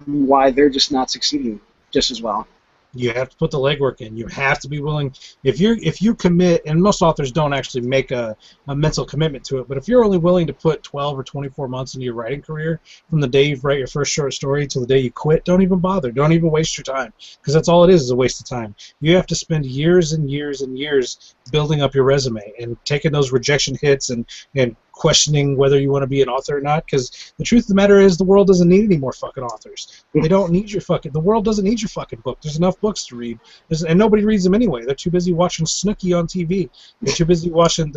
why they're just not succeeding just as well. You have to put the legwork in. You have to be willing. If you commit, and most authors don't actually make a mental commitment to it, but if you're only willing to put 12 or 24 months into your writing career, from the day you write your first short story till the day you quit, don't even bother. Don't even waste your time, because that's all it is a waste of time. You have to spend years and years and years building up your resume and taking those rejection hits and questioning whether you want to be an author or not, because the truth of the matter is the world doesn't need any more fucking authors. They don't need the world doesn't need your fucking book. There's enough books to read, and nobody reads them anyway. They're too busy watching Snooki on TV. They're too busy watching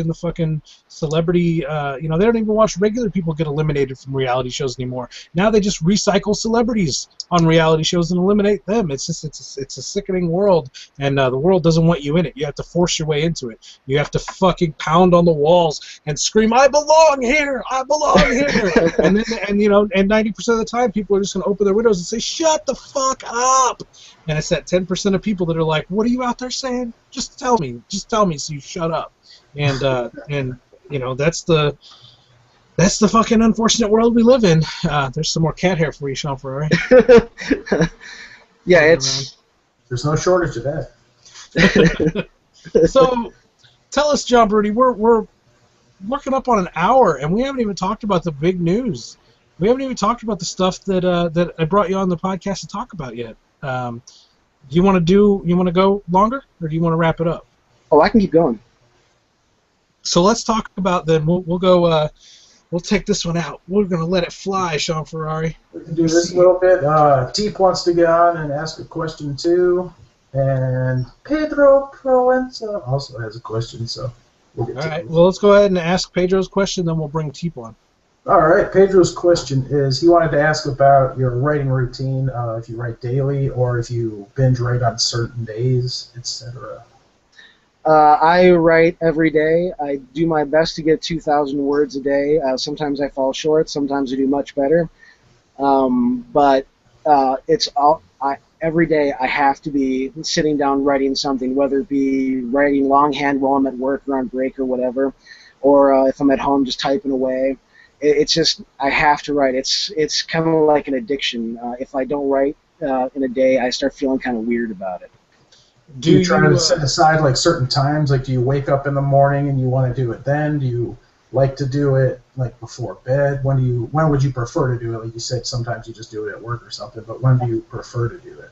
the fucking celebrity, they don't even watch regular people get eliminated from reality shows anymore. Now they just recycle celebrities on reality shows and eliminate them. It's a sickening world, and the world doesn't want you in it. You have to force your way into it. You have to fucking pound on the walls and scream, "I belong here! I belong here!" and 90% of the time, people are just going to open their windows and say, "Shut the fuck up!" And it's that 10% of people that are like, "What are you out there saying? Just tell me, so you shut up." And that's the fucking unfortunate world we live in. There's some more cat hair for you, Sean Ferrari. Yeah, there's no shortage of that. So, tell us, John Bruni, we're working up on an hour, and we haven't even talked about the big news. We haven't even talked about the stuff that I brought you on the podcast to talk about yet. Do you want to go longer, or do you want to wrap it up? Oh, I can keep going. So let's talk about then. We'll go. We'll take this one out. We're gonna let it fly, Sean Ferrari. We can do this a little bit. Teep wants to get on and ask a question too, and Pedro Proenza also has a question. So we'll get all to right. those. Well, let's go ahead and ask Pedro's question, then we'll bring Teep on. All right. Pedro's question is he wanted to ask about your writing routine. If you write daily or if you binge write on certain days, etc. I write every day. I do my best to get 2,000 words a day. Sometimes I fall short. Sometimes I do much better. But it's all. Every day I have to be sitting down writing something, whether it be writing longhand while I'm at work or on break or whatever, or if I'm at home just typing away. It's just I have to write. It's kind of like an addiction. If I don't write in a day, I start feeling kind of weird about it. Do you try to set aside like certain times? Like, do you wake up in the morning and you want to do it then? Do you like to do it like before bed? When would you prefer to do it? Like you said, sometimes you just do it at work or something. But when do you prefer to do it?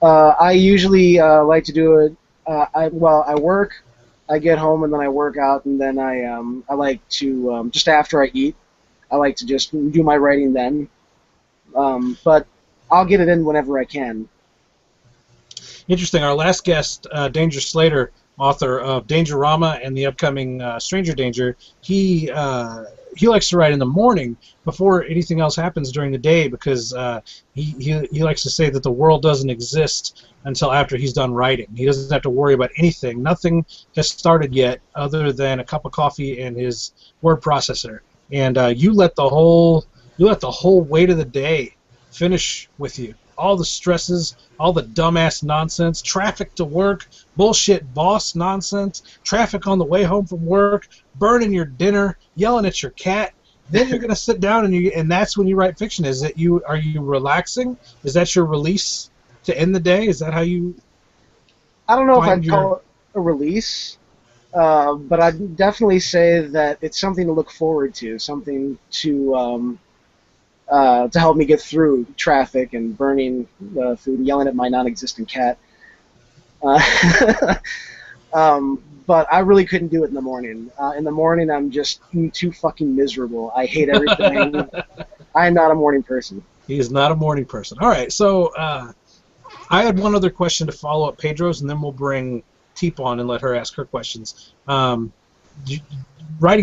I usually like to do it. I work, I get home, and then I work out, and then I like to just after I eat, I like to just do my writing then. But I'll get it in whenever I can. Interesting. Our last guest, Danger Slater, author of Dangerama and the upcoming Stranger Danger, he likes to write in the morning before anything else happens during the day because he likes to say that the world doesn't exist until after he's done writing. He doesn't have to worry about anything. Nothing has started yet other than a cup of coffee and his word processor. And you let the whole weight of the day finish with you. All the stresses, all the dumbass nonsense, traffic to work, bullshit boss nonsense, traffic on the way home from work, burning your dinner, yelling at your cat. Then you're gonna sit down and that's when you write fiction. Are you relaxing? Is that your release to end the day? Is that how you? I don't know if I'd call it a release, but I'd definitely say that it's something to look forward to, something to help me get through traffic and burning food and yelling at my non-existent cat. But I really couldn't do it in the morning. In the morning, I'm just too fucking miserable. I hate everything. I am not a morning person. He is not a morning person. All right, so I had one other question to follow up Pedro's, and then we'll bring Teep on and let her ask her questions. Writing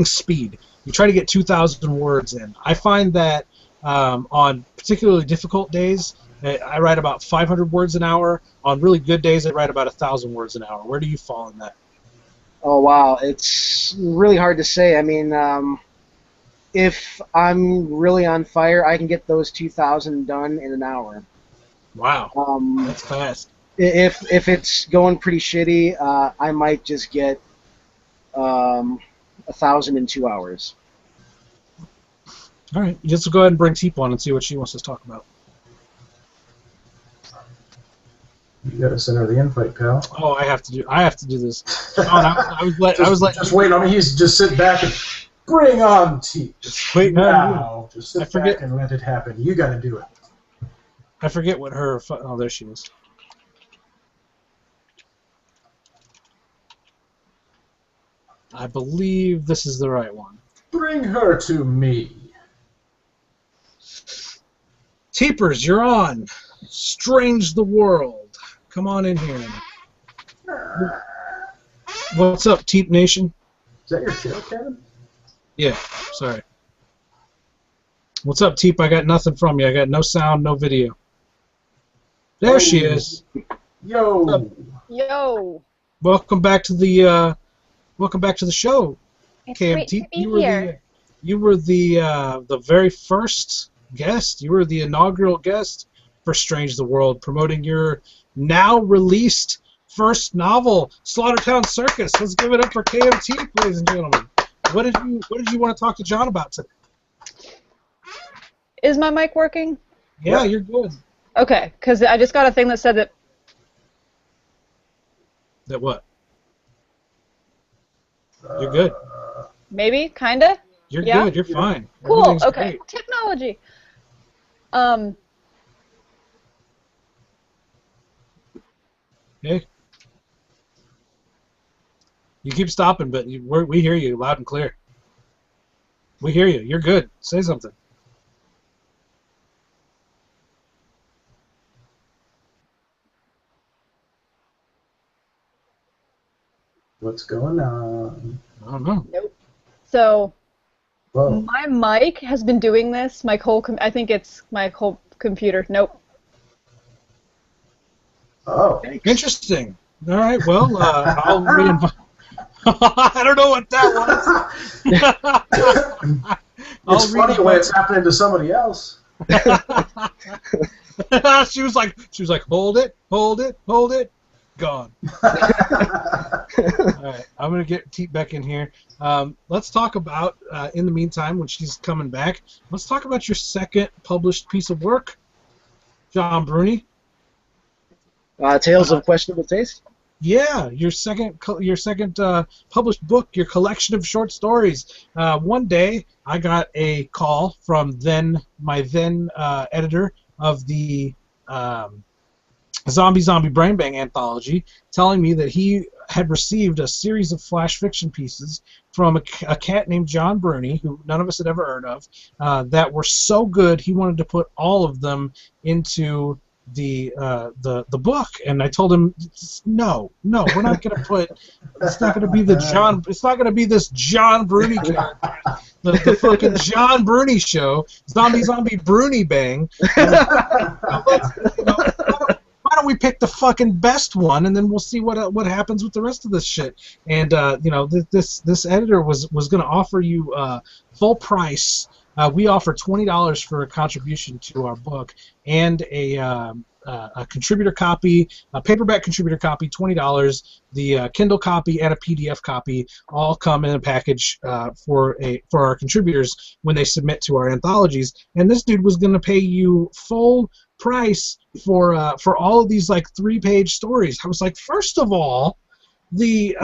speed. You try to get 2,000 words in. I find that on particularly difficult days, I write about 500 words an hour. On really good days, I write about 1,000 words an hour. Where do you fall in that? Oh, wow. It's really hard to say. I mean, if I'm really on fire, I can get those 2,000 done in an hour. Wow. That's fast. If it's going pretty shitty, I might just get 1,000 in 2 hours. All right, let's go ahead and bring Teep on and see what she wants to talk about. You gotta send her the invite, pal. Oh, I have to do this. Sean, I was like, just wait on me. He's just sit back and bring on Teep. Wait now. Just sit back and let it happen. You gotta do it. I forget what her. Oh, there she is. I believe this is the right one. Bring her to me. Teepers, you're on. Strange the world. Come on in here. What's up, Teep Nation? Is that your show, Kevin? Yeah, sorry. What's up, Teep? I got nothing from you. I got no sound, no video. There she is. Yo. Yo. Welcome back to the show. It's KM great Teep. to be here. You were the very first guest. You were the inaugural guest for Strange the World, promoting your now released first novel, Slaughtertown Circus. Let's give it up for KMT, ladies and gentlemen. What did you want to talk to John about today? Is my mic working? Yeah, you're good. Okay, because I just got a thing that said that. That what? You're good. Maybe, kinda. You're good. You're fine. Cool. Okay. Great. Technology. Hey. You keep stopping, but we hear you loud and clear. We hear you. You're good. Say something. What's going on? I don't know. Nope. So, Whoa. my mic has been doing this. I think it's my whole computer. Nope. Oh. Interesting. All right. Well, I'll reinvite. I don't know what that was. It's funny when it's happening to somebody else. She was like, hold it, gone. All right, I'm gonna get Teep back in here. Let's talk about, in the meantime, when she's coming back, let's talk about your second published piece of work, John Bruni. Tales of Questionable Taste? Yeah, your second published book, your collection of short stories. One day, I got a call from my then editor of the Zombie Brain Bang anthology, telling me that he had received a series of flash fiction pieces from a cat named John Bruni, who none of us had ever heard of, that were so good he wanted to put all of them into the book. And I told him, no, we're not going to put. It's not going to be It's not going to be this John Bruni character. The fucking John Bruni show, Zombie Bruni Bang. Why don't we pick the fucking best one, and then we'll see what happens with the rest of this shit. And this editor was going to offer you full price. We offer $20 for a contribution to our book, and a contributor copy, a paperback contributor copy, $20. The Kindle copy and a PDF copy all come in a package for our contributors when they submit to our anthologies. And this dude was going to pay you full price for all of these like 3-page stories. I was like, first of all, the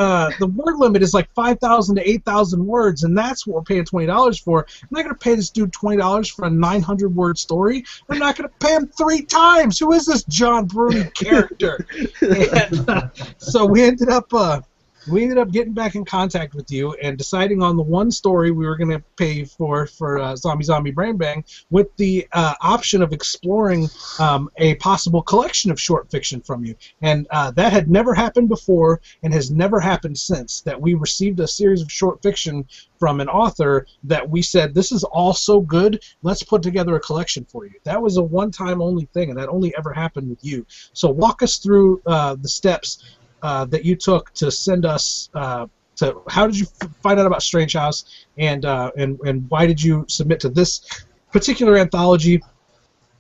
word limit is like 5,000 to 8,000 words, and that's what we're paying $20 for. I'm not going to pay this dude $20 for a 900-word story. I'm not going to pay him 3 times. Who is this John Bruni character? And so we ended up getting back in contact with you and deciding on the one story we were going to pay for Zombie Brain Bang, with the option of exploring a possible collection of short fiction from you. And that had never happened before and has never happened since, that we received a series of short fiction from an author that we said, this is all so good, let's put together a collection for you. That was a one-time only thing, and that only ever happened with you. So walk us through the steps that you took to send us to. How did you find out about Strange House, and why did you submit to this particular anthology,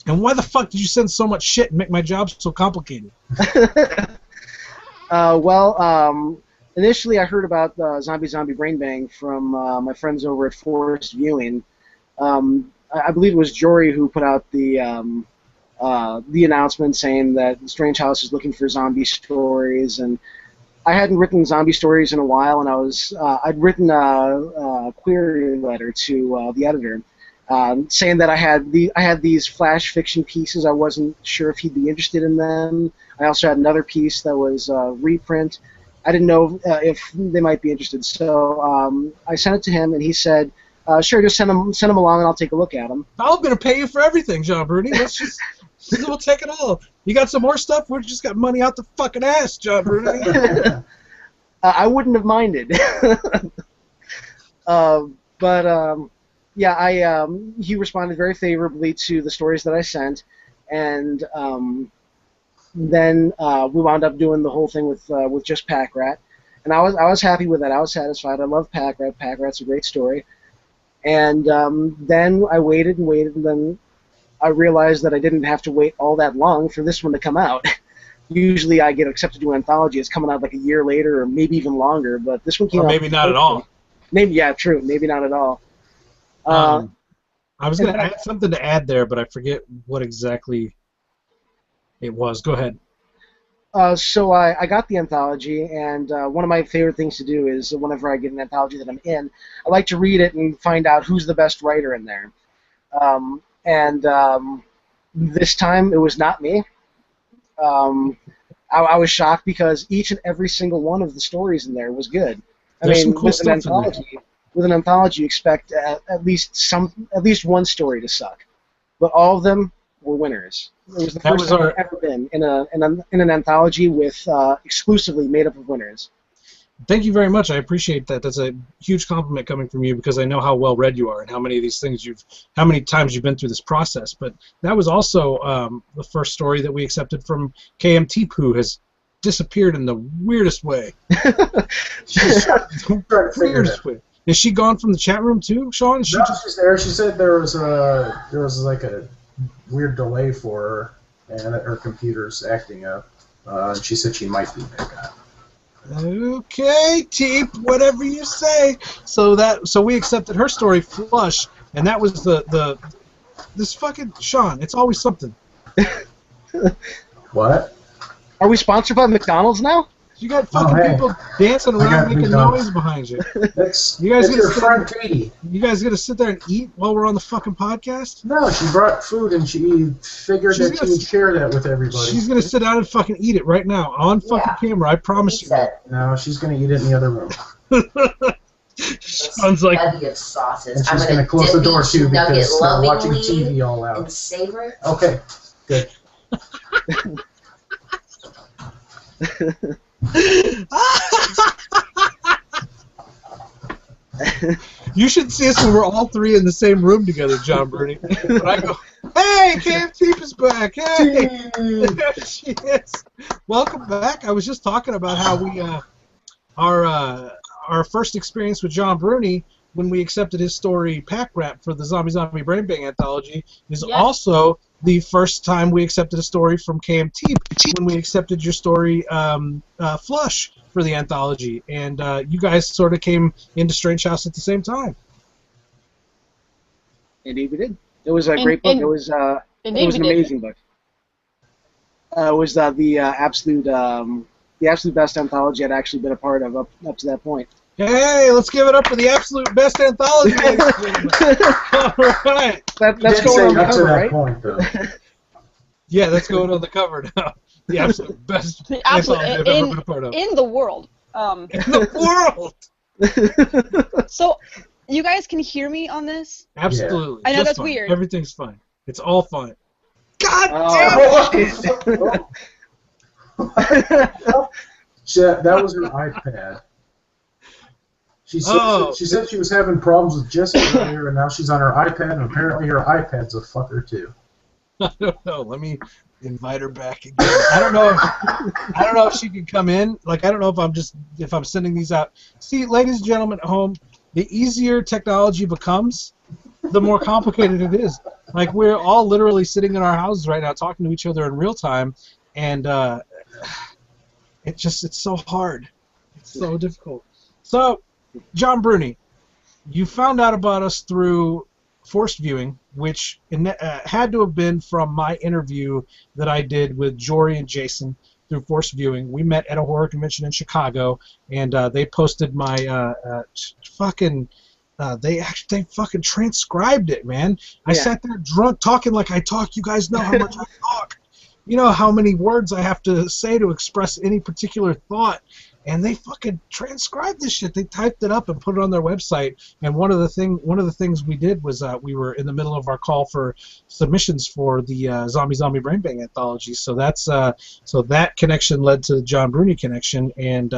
and why the fuck did you send so much shit and make my job so complicated? Initially I heard about Zombie Brain Bang from my friends over at Forest Viewing. I believe it was Jory who put out the announcement saying that Strange House is looking for zombie stories, and I hadn't written zombie stories in a while, and I'd written a query letter to the editor saying that I had these flash fiction pieces. I wasn't sure if he'd be interested in them. I also had another piece that was reprint. I didn't know if they might be interested, so I sent it to him, and he said, "Sure, just send them along, and I'll take a look at them." I'm gonna pay you for everything, John Bruni. Let's just. We'll take it all. You got some more stuff? We've just got money out the fucking ass, John Bruni. I wouldn't have minded. He responded very favorably to the stories that I sent, and then we wound up doing the whole thing with just Pack Rat, and I was happy with that. I was satisfied. I love Pack Rat. Pack Rat's a great story. And then I waited, and then I realized that I didn't have to wait all that long for this one to come out. Usually I get accepted to an anthology. It's coming out like a year later or maybe even longer, but this one came out. Or maybe not at all. Maybe, yeah, true. Maybe not at all. I was going to add something to add there, but I forget what exactly it was. Go ahead. So I got the anthology, and one of my favorite things to do is whenever I get an anthology that I'm in, I like to read it and find out who's the best writer in there. This time it was not me. I was shocked because each and every single one of the stories in there was good. There's some cool with stuff in there. With an anthology, you expect at least one story to suck, but all of them were winners. It was the first time I've ever been in an anthology with exclusively made up of winners. Thank you very much. I appreciate that. That's a huge compliment coming from you, because I know how well read you are and how many of these things how many times you've been through this process. But that was also the first story that we accepted from KMT, who has disappeared in the weirdest way. Weirdest way. Is she gone from the chat room too, Sean? She's there. She said there was like a weird delay for her, and that her computer's acting up. She said she might be back. Okay, Teep, whatever you say. So we accepted her story flush, and that was this fucking Sean. It's always something. What? Are we sponsored by McDonald's now? You got fucking people dancing around making noise behind you. You guys your friend Katie. You guys gonna sit there and eat while we're on the fucking podcast? No, she brought food and she figured that she would share that with everybody. She's gonna sit down and fucking eat it right now on fucking camera. I promise you. No, she's gonna eat it in the other room. Sounds like. Of sauces. And she's gonna close the door too because they're watching TV all out. And savor it. Okay, good. You should see us when we're all three in the same room together, John Bruni. When I go, hey, Cam Teep is back. Hey, there she is. Welcome back. I was just talking about how we our first experience with John Bruni when we accepted his story Pack Rat for the Zombie Brain Bang anthology is also the first time we accepted a story from KMT when we accepted your story Flush for the anthology, and you guys sort of came into Strange House at the same time. Indeed, we did. It was a great book. It was an amazing book. It was the absolute best anthology I'd actually been a part of up to that point. Hey, let's give it up for the absolute best anthology. All right. That's going on the cover, right? Point, yeah, that's going on the cover now. The absolute best anthology I've ever been a part of. In the world. In the world! So, you guys can hear me on this? Absolutely. I know that's fine. weird. Everything's fine. It's all fine. God damn it! That was her iPad. She said she was having problems with Jessica earlier, and now she's on her iPad, and apparently her iPad's a fucker too. I don't know. Let me invite her back again. I don't know if she can come in. Like, I don't know if I'm sending these out. See, ladies and gentlemen at home, the easier technology becomes, the more complicated it is. Like, we're all literally sitting in our houses right now talking to each other in real time, and it's so hard. It's so difficult. So, John Bruni, you found out about us through forced viewing, which had to have been from my interview that I did with Jory and Jason through forced viewing. We met at a horror convention in Chicago, and they posted my they fucking transcribed it, man. I sat there drunk talking like I talk. You guys know how much I talk. You know how many words I have to say to express any particular thought. And they fucking transcribed this shit. They typed it up and put it on their website. And one of the things we did was we were in the middle of our call for submissions for the Zombie Brain Bang anthology. So that's so that connection led to the John Bruni connection, and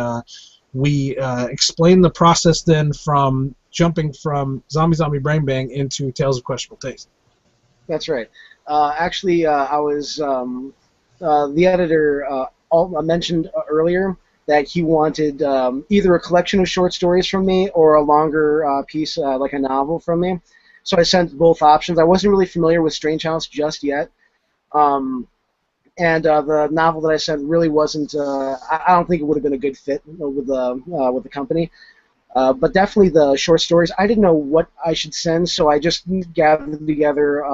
we explained the process then from jumping from Zombie Brain Bang into Tales of Questionable Taste. That's right. Actually, I was the editor mentioned earlier that he wanted either a collection of short stories from me or a longer piece, like a novel from me. So I sent both options. I wasn't really familiar with Strange House just yet. And the novel that I sent really wasn't, I don't think it would have been a good fit with the company. But definitely the short stories, I didn't know what I should send, so I just gathered together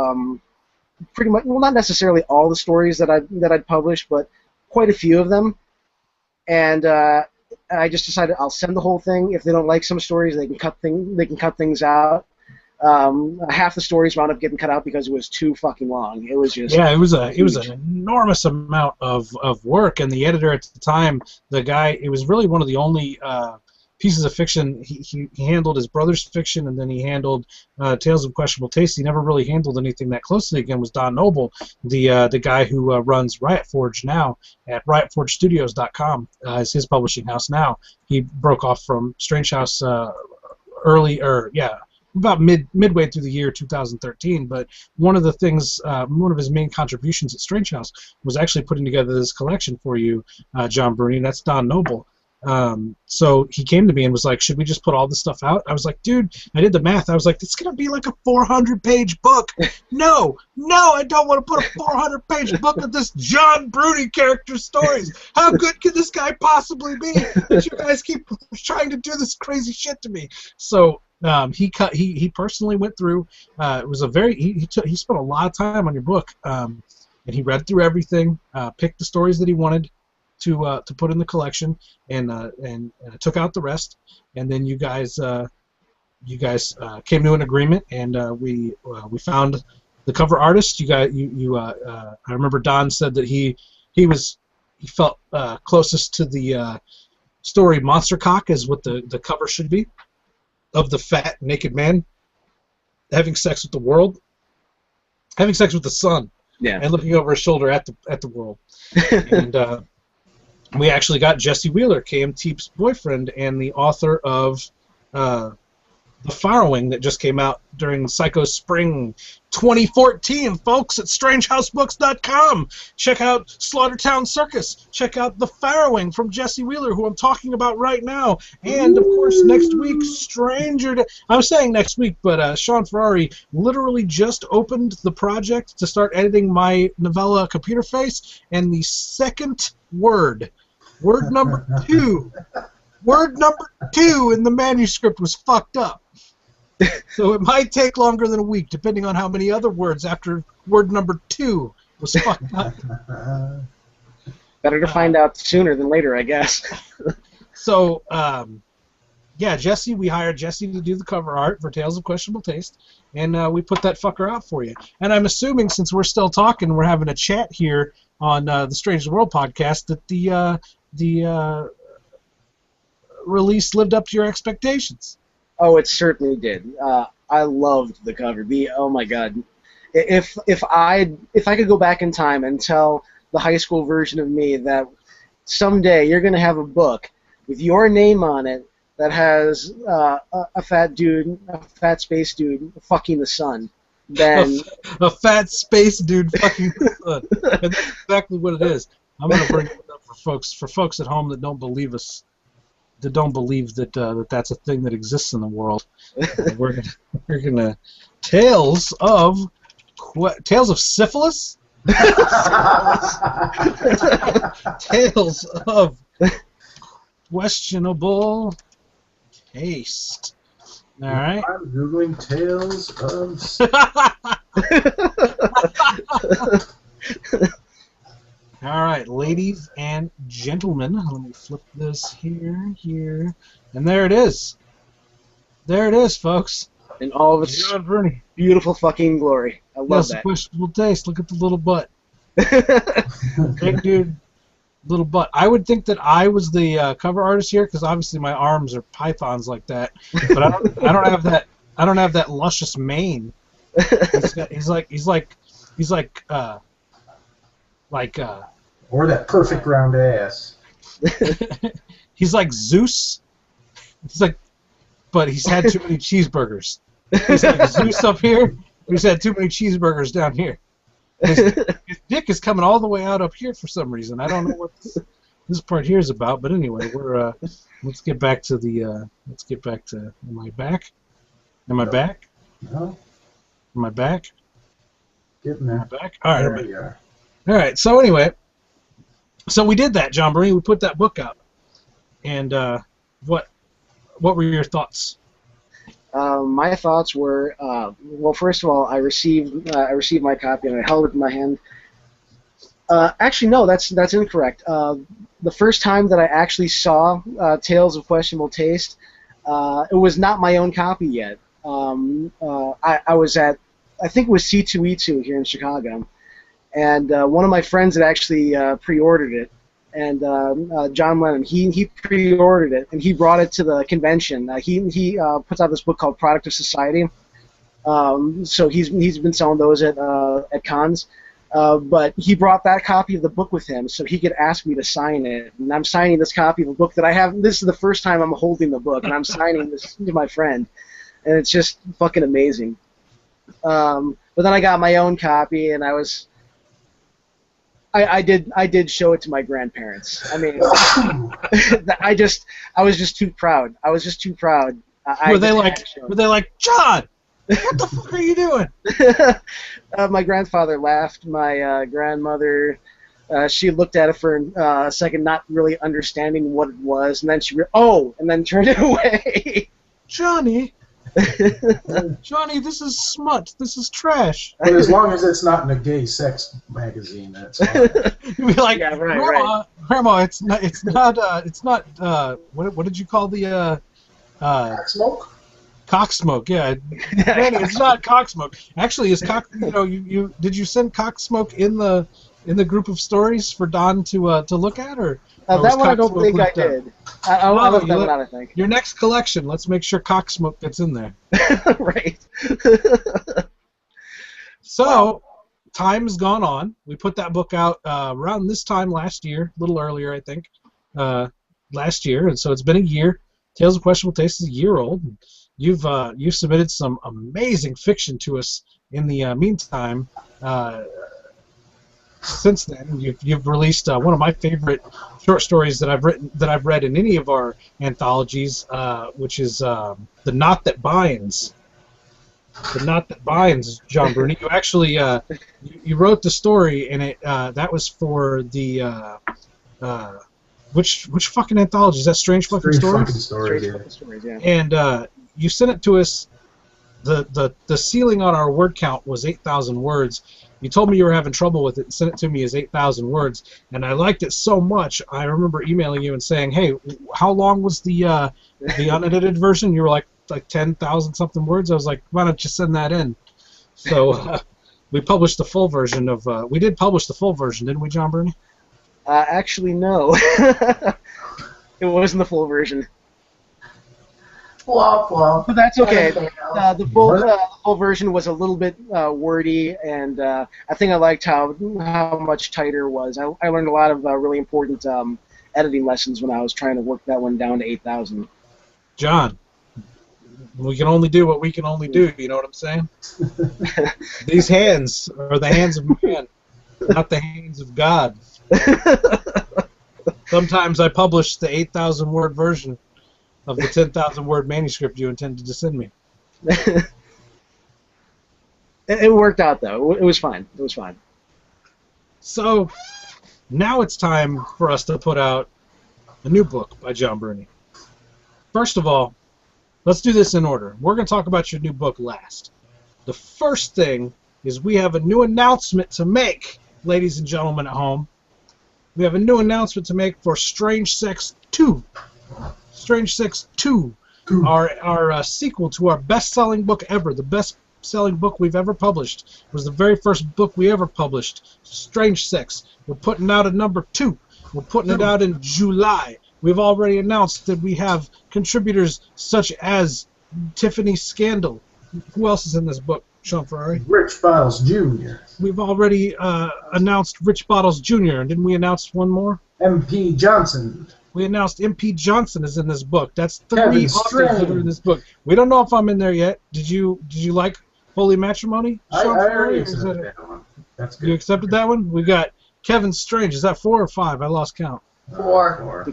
pretty much, well, not necessarily all the stories that I'd published, but quite a few of them. And I just decided I'll send the whole thing. If they don't like some stories, they can cut things out. Half the stories wound up getting cut out because it was too fucking long. It was just it was an enormous amount of work, and the editor at the time, the guy, it was really one of the only pieces of fiction. He handled his brother's fiction, and then he handled Tales of Questionable Taste. He never really handled anything that closely. Again, was Don Noble, the guy who runs Riot Forge now at riotforgestudios.com, is his publishing house now. He broke off from Strange House about midway through the year 2013. But one of his main contributions at Strange House was actually putting together this collection for you, John Bruni, and that's Don Noble. So he came to me and was like, should we just put all this stuff out? I was like, dude, I did the math. I was like, it's going to be like a 400-page book. No, I don't want to put a 400-page book of this John Bruni character stories. How good can this guy possibly be that you guys keep trying to do this crazy shit to me? So he personally went through. It was he spent a lot of time on your book, and he read through everything, picked the stories that he wanted, to put in the collection, and took out the rest, and then you guys came to an agreement, and we found the cover artist. I remember Don said that he felt closest to the story Monster Cock is what the cover should be, of the fat naked man having sex with the world, having sex with the sun, and looking over his shoulder at the world. And we actually got Jesse Wheeler, KM Teep's boyfriend, and the author of The Farrowing that just came out during Psycho Spring 2014, folks, at strangehousebooks.com. Check out Slaughtertown Circus. Check out The Farrowing from Jesse Wheeler, who I'm talking about right now. And, of course, next week, I was saying next week, but Sean Ferrari literally just opened the project to start editing my novella Computer Face, and the second word number 2, word number 2 in the manuscript was fucked up. So it might take longer than a week, depending on how many other words after word number 2 was fucked up. Better to find out sooner than later, I guess. So, Jesse, we hired Jesse to do the cover art for Tales of Questionable Taste, and we put that fucker out for you. And I'm assuming, since we're still talking, we're having a chat here on the Strange World podcast, that the release lived up to your expectations. Oh, it certainly did. I loved the cover. Oh my god, if I could go back in time and tell the high school version of me that someday you're gonna have a book with your name on it that has a fat space dude fucking the sun, then a fat space dude fucking the sun. And that's exactly what it is. I'm gonna bring it up for folks at home that don't believe us. That don't believe that that's a thing that exists in the world. We're gonna Tales of syphilis. Tales of questionable taste. All right. I'm googling Tales of. All right, ladies and gentlemen, let me flip this here, and there it is. There it is, folks. In all of its John Bruni. beautiful fucking glory. I love that. Questionable taste. Look at the little butt. Big dude, little butt. I would think that I was the cover artist here, because obviously my arms are pythons like that. But I don't have that. I don't have that luscious mane. He's like. Or that perfect round ass. He's like Zeus. He's like, but he's had too many cheeseburgers. He's like Zeus up here, but he's had too many cheeseburgers down here. His dick is coming all the way out up here for some reason. I don't know what this part here is about, but anyway, we're let's get back to the am I back? Am I back? No. Am I back? Getting there. Am I back? All right. There we are. All right. So anyway, so we did that, John Bruni. We put that book out, and what were your thoughts? My thoughts were, well, first of all, I received my copy and I held it in my hand. Actually, no, that's incorrect. The first time that I actually saw Tales of Questionable Taste, it was not my own copy yet. I was at, I think it was C2E2 here in Chicago, and one of my friends had actually pre-ordered it, and John Lennon, he pre-ordered it, and he brought it to the convention. He puts out this book called Product of Society, so he's been selling those at cons, but he brought that copy of the book with him so he could ask me to sign it, and I'm signing this copy of a book that I have. This is the first time I'm holding the book, and I'm signing this to my friend, and it's just fucking amazing. But then I got my own copy, and I did show it to my grandparents. I mean, I was just too proud. I was just too proud. Were they like, John, what the fuck are you doing? My grandfather laughed. My grandmother, she looked at it for a second, not really understanding what it was, and then and then turned it away. Johnny, this is smut. This is trash. But as long as it's not in a gay sex magazine, that's fine. You'd be like, yeah, right. Grandma, it's not. It's not. It's not. What did you call the Smoke? cock smoke? Yeah, Granny, it's not cock smoke. Actually, is cock. You know, you did you send cock smoke in the group of stories for Don to look at, or was that one I Cock don't Smoke think I left out? did. I left that one out, I think. Your next collection, let's make sure cock smoke gets in there. Right. So, time has gone on. We put that book out around this time last year, a little earlier, I think, last year, and so it's been a year. Tales of Questionable Taste is a year old. You've submitted some amazing fiction to us in the meantime. Since then, you've released one of my favorite short stories that I've read in any of our anthologies, which is The Knot That Binds. The Knot That Binds, John Bruni. You actually you wrote the story, and it that was for the which fucking anthology is that? Strange Fucking Stories. Strange Fucking Stories, yeah. And you sent it to us. The ceiling on our word count was 8,000 words. You told me you were having trouble with it and sent it to me as 8,000 words, and I liked it so much. I remember emailing you and saying, "Hey, how long was the unedited version?" You were like 10,000 something words. I was like, "Why don't you send that in?" So we published the full version of. We did publish the full version, didn't we, John Bruni? Actually, no. It wasn't the full version. Well. But that's okay. Okay, The full version was a little bit wordy, and I think I liked how much tighter it was. I learned a lot of really important editing lessons when I was trying to work that one down to 8,000. John, we can only do what we can only do. You know what I'm saying? These hands are the hands of man, not the hands of God. Sometimes I publish the 8,000 word version of the 10,000 word manuscript you intended to send me. It worked out, though. It was fine. It was fine. So now it's time for us to put out a new book by John Bruni. First of all, let's do this in order. We're going to talk about your new book last. The first thing is we have a new announcement to make, ladies and gentlemen at home. We have a new announcement to make for Strange Sex 2. Strange Sex 2, our sequel to our best-selling book ever, the best-selling book we've ever published. It was the very first book we ever published, Strange Sex. We're putting out a number 2. We're putting it out in July. We've already announced that we have contributors such as Tiffany Scandal. Who else is in this book, Sean Ferrari? Rich Bottles Jr. We've already announced Rich Bottles Jr. Didn't we announce one more? MP Johnson. We announced MP Johnson is in this book. That's 3 Kevin authors that are in this book. We don't know if I'm in there yet. Did you like Holy Matrimony? I Sean Ferrari, already or is accepted that that one. That's good. You accepted that one? We got Kevin Strange. Is that 4 or 5? I lost count. 4.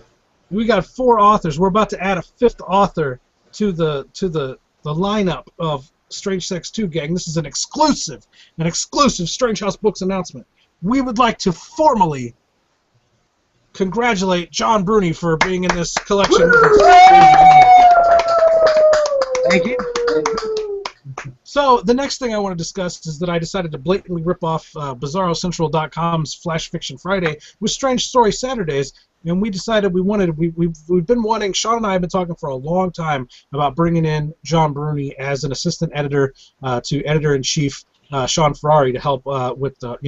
We got 4 authors. We're about to add a 5th author to the lineup of Strange Sex 2, gang. This is an exclusive Strange House Books announcement. We would like to formally congratulate John Bruni for being in this collection. Thank you. So the next thing I want to discuss is that I decided to blatantly rip off BizarroCentral.com's Flash Fiction Friday with Strange Story Saturdays, and we decided we've been wanting. Sean and I have been talking for a long time about bringing in John Bruni as an assistant editor to editor-in-chief Sean Ferrari to help with our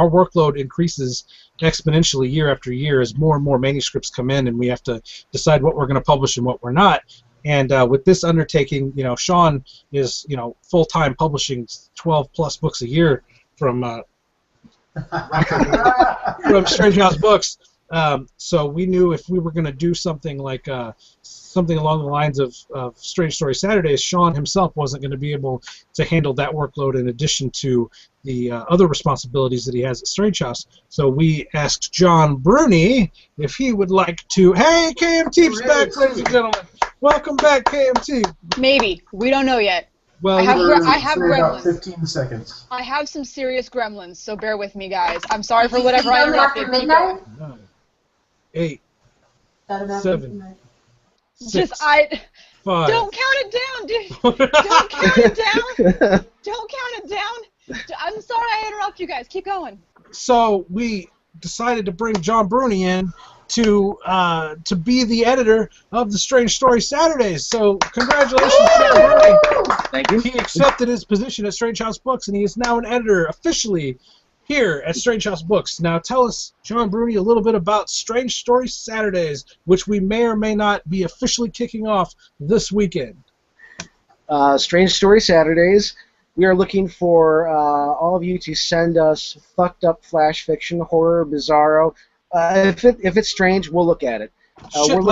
workload increases exponentially year after year as more and more manuscripts come in, and we have to decide what we're going to publish and what we're not. And with this undertaking, Sean is full-time publishing 12+ books a year from Strange House Books. So we knew if we were going to do something like something along the lines of Strange Story Saturdays, Sean himself wasn't going to be able to handle that workload in addition to the other responsibilities that he has at Strange House. So we asked John Bruni if he would like to. Hey, KMT's back, ladies and gentlemen. Welcome back, KMT. Maybe. We don't know yet. Well, I have about gremlins. 15 seconds. I have some serious gremlins, so bear with me, guys. I'm sorry for whatever I interrupted. After midnight? 9, 8, About 7, midnight. 6, 5. Don't count it down, dude. Don't count it down. Don't count it down. I'm sorry I interrupt you guys. Keep going. So we decided to bring John Bruni in to be the editor of the Strange Story Saturdays. So congratulations, John Bruni. Thank you. He accepted his position at Strange House Books, and he is now an editor officially here at Strange House Books. Now tell us, John Bruni, a little bit about Strange Story Saturdays, which we may or may not be officially kicking off this weekend. Strange Story Saturdays. We are looking for all of you to send us fucked up flash fiction, horror, bizarro. If it's strange, we'll look at it. Shit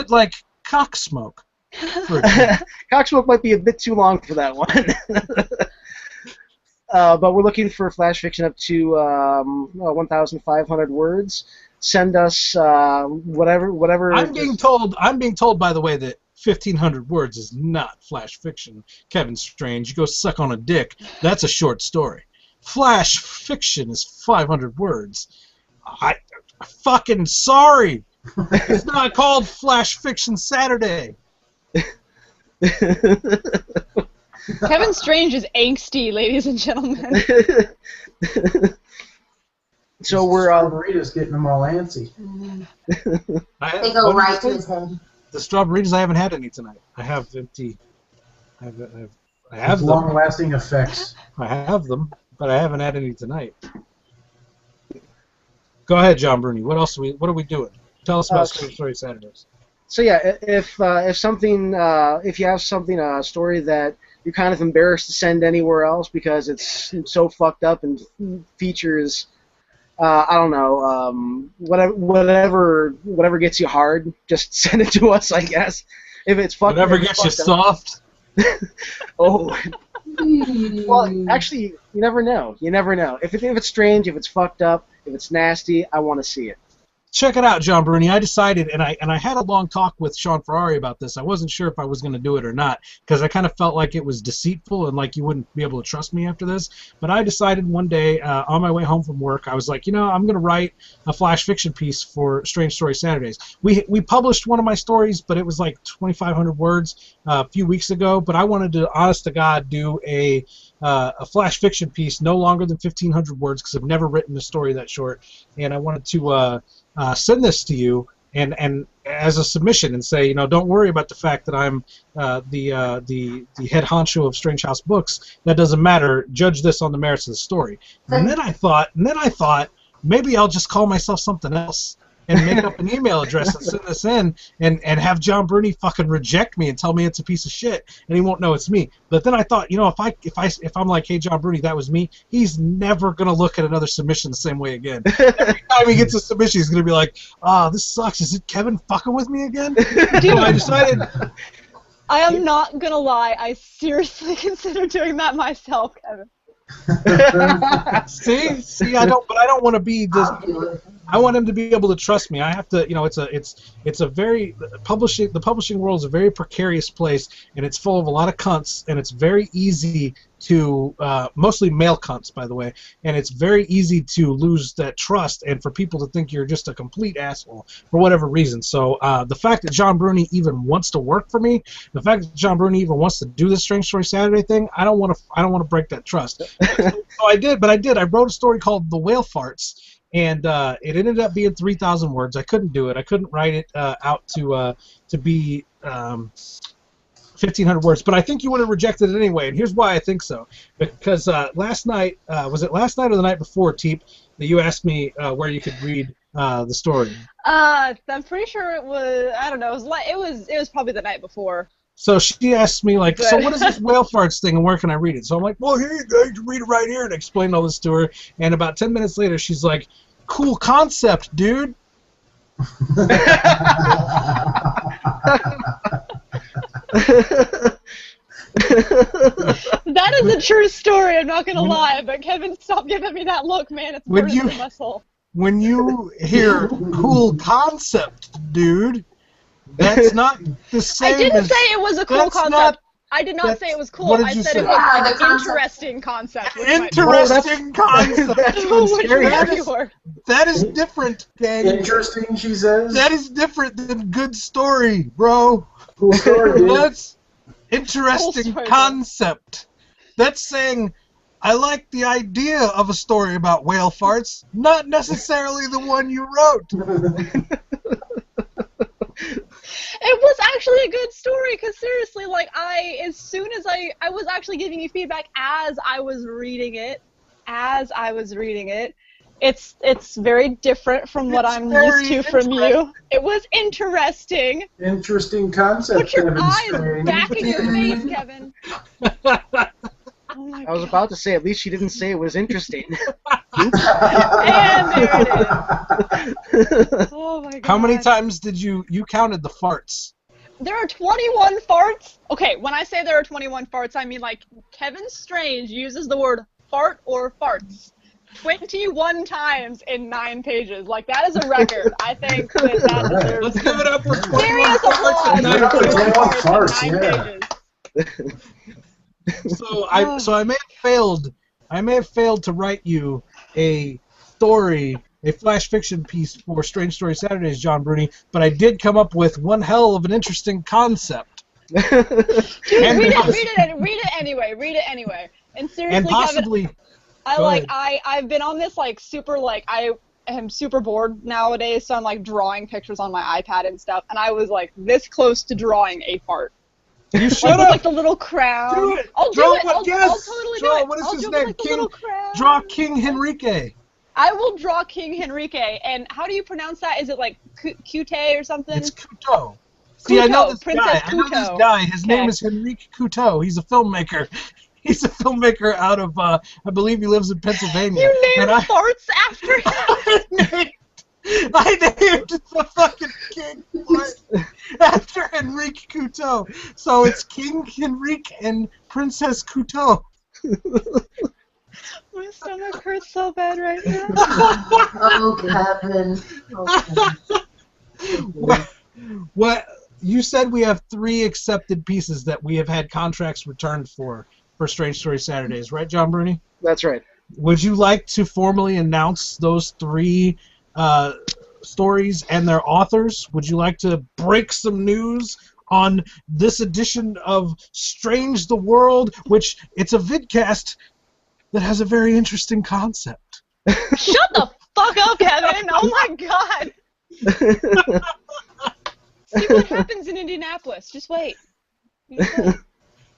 like Cocksmoke. Cocksmoke might be a bit too long for that one. But we're looking for flash fiction up to 1,500 words. Send us whatever. I'm being told, by the way, that 1,500 words is not flash fiction. Kevin Strange, you go suck on a dick. That's a short story. Flash fiction is 500 words. I fucking sorry. It's not called Flash Fiction Saturday. Kevin Strange is angsty, ladies and gentlemen. So we're Marita's getting them all antsy. They go right to his head. The strawberries, I haven't had any tonight. I have empty. I have them. Long-lasting effects. I have them, but I haven't had any tonight. Go ahead, John Bruni. What else? What are we doing? Tell us about Strange Story Saturdays. So yeah, if you have something, a story that you're kind of embarrassed to send anywhere else because it's so fucked up and features, I don't know, whatever gets you hard, just send it to us, I guess. If it's fucked, whatever gets you soft. Oh. Well, actually, you never know. You never know. If it's strange, if it's fucked up, if it's nasty, I want to see it. Check it out, John Bruni. I decided, and I had a long talk with Sean Ferrari about this. I wasn't sure if I was going to do it or not, because I kind of felt like it was deceitful and like you wouldn't be able to trust me after this. But I decided one day, on my way home from work, I was like, I'm going to write a flash fiction piece for Strange Story Saturdays. We published one of my stories, but it was like 2,500 words a few weeks ago. But I wanted to, honest to God, do a flash fiction piece no longer than 1,500 words, because I've never written a story that short, and I wanted to send this to you and as a submission and say, don't worry about the fact that I'm the head honcho of Strange House Books. That doesn't matter. Judge this on the merits of the story. And then I thought maybe I'll just call myself something else and make up an email address and send this in and have John Bruni fucking reject me and tell me it's a piece of shit and he won't know it's me. But then I thought, if I'm like, hey, John Bruni, that was me, he's never gonna look at another submission the same way again. Every time he gets a submission, he's gonna be like, this sucks. Is it Kevin fucking with me again? So I decided. I am not gonna lie. I seriously consider doing that myself, Kevin. See, I don't want to be this. I want him to be able to trust me. I have to, it's a very the publishing world is a very precarious place, and it's full of a lot of cunts, and it's very easy to mostly male cunts, by the way, and it's very easy to lose that trust and for people to think you're just a complete asshole for whatever reason. So the fact that John Bruni even wants to work for me, the fact that John Bruni even wants to do this Strange Story Saturday thing, I don't want to break that trust. So I did. I wrote a story called The Whale Farts. And it ended up being 3,000 words. I couldn't do it. I couldn't write it out to be 1,500 words. But I think you would have rejected it anyway. And here's why I think so. Because last night, was it last night or the night before, Teep, that you asked me where you could read the story? I'm pretty sure it was. I don't know. It was probably the night before. So she asked me, like, so what is this whale farts thing and where can I read it? So I'm like, well, here you go, you can read it right here, and I explained all this to her. And about 10 minutes later, she's like, cool concept, dude. That is a true story, I'm not going to lie, but Kevin, stop giving me that look, man. It's burning in my soul. When you hear cool concept, dude, that's not the same. I didn't say it was a cool concept. I did not say it was cool. I said it was an interesting concept. Interesting concept. That is different, gang. Interesting, she says. That is different than good story, bro. Cool story, dude. That's interesting concept. That's saying, I like the idea of a story about whale farts, not necessarily the one you wrote. It was actually a good story, because seriously, like, as soon as I was actually giving you feedback as I was reading it. It's very different from what I'm used to from you. It was interesting. Interesting concept. Put your Kevin eyes Strange. back in your face, Kevin. Oh my I was God. about to say, at least she didn't say it was interesting. And there it is. Oh my God. How many times did you counted the farts? There are 21 farts. Okay, when I say there are 21 farts, I mean like Kevin Strange uses the word fart or farts 21 times in 9 pages. Like, that is a record. I think that deserves Let's give it up for 21 serious farts applause. and 9 for pages. 21 farts, in 9 yeah. pages. So I may have failed to write you a story, a flash fiction piece for Strange Story Saturdays, John Bruni, but I did come up with one hell of an interesting concept. Dude, And read poss- it anyway. And seriously, And possibly, Kevin, I've been on this like super, like, I am super bored nowadays, so I'm like drawing pictures on my iPad and stuff, and I was like this close to drawing a fart. you should Like, with, have. like, the little crown. Do it. I'll do Draw it. what- I'll yes. totally Draw- do it. what is I'll his do it name? with, like, the King- little crown. Draw King Henrique. I will draw King Henrique. And how do you pronounce that? Is it like Kute or something? It's Couteau. See, I know this Princess guy. I know this Couteau. guy. His Okay. name is Henrique Couteau. He's a filmmaker. He's a filmmaker out of, I believe he lives in Pennsylvania. You named And I- farts after him. I named the fucking king after Henrique Couteau. So it's King Henrique and Princess Couteau. My stomach hurts so bad right now. Oh, Kevin. Oh, Kevin. What you said, we have 3 accepted pieces that we have had contracts returned for Strange Story Saturdays, right, John Bruni? That's right. Would you like to formally announce those 3 stories and their authors? Would you like to break some news on this edition of Strange the World, which it's a vidcast that has a very interesting concept? Shut the fuck up, Kevin. Oh my God. See what happens in Indianapolis. Just wait. Just wait.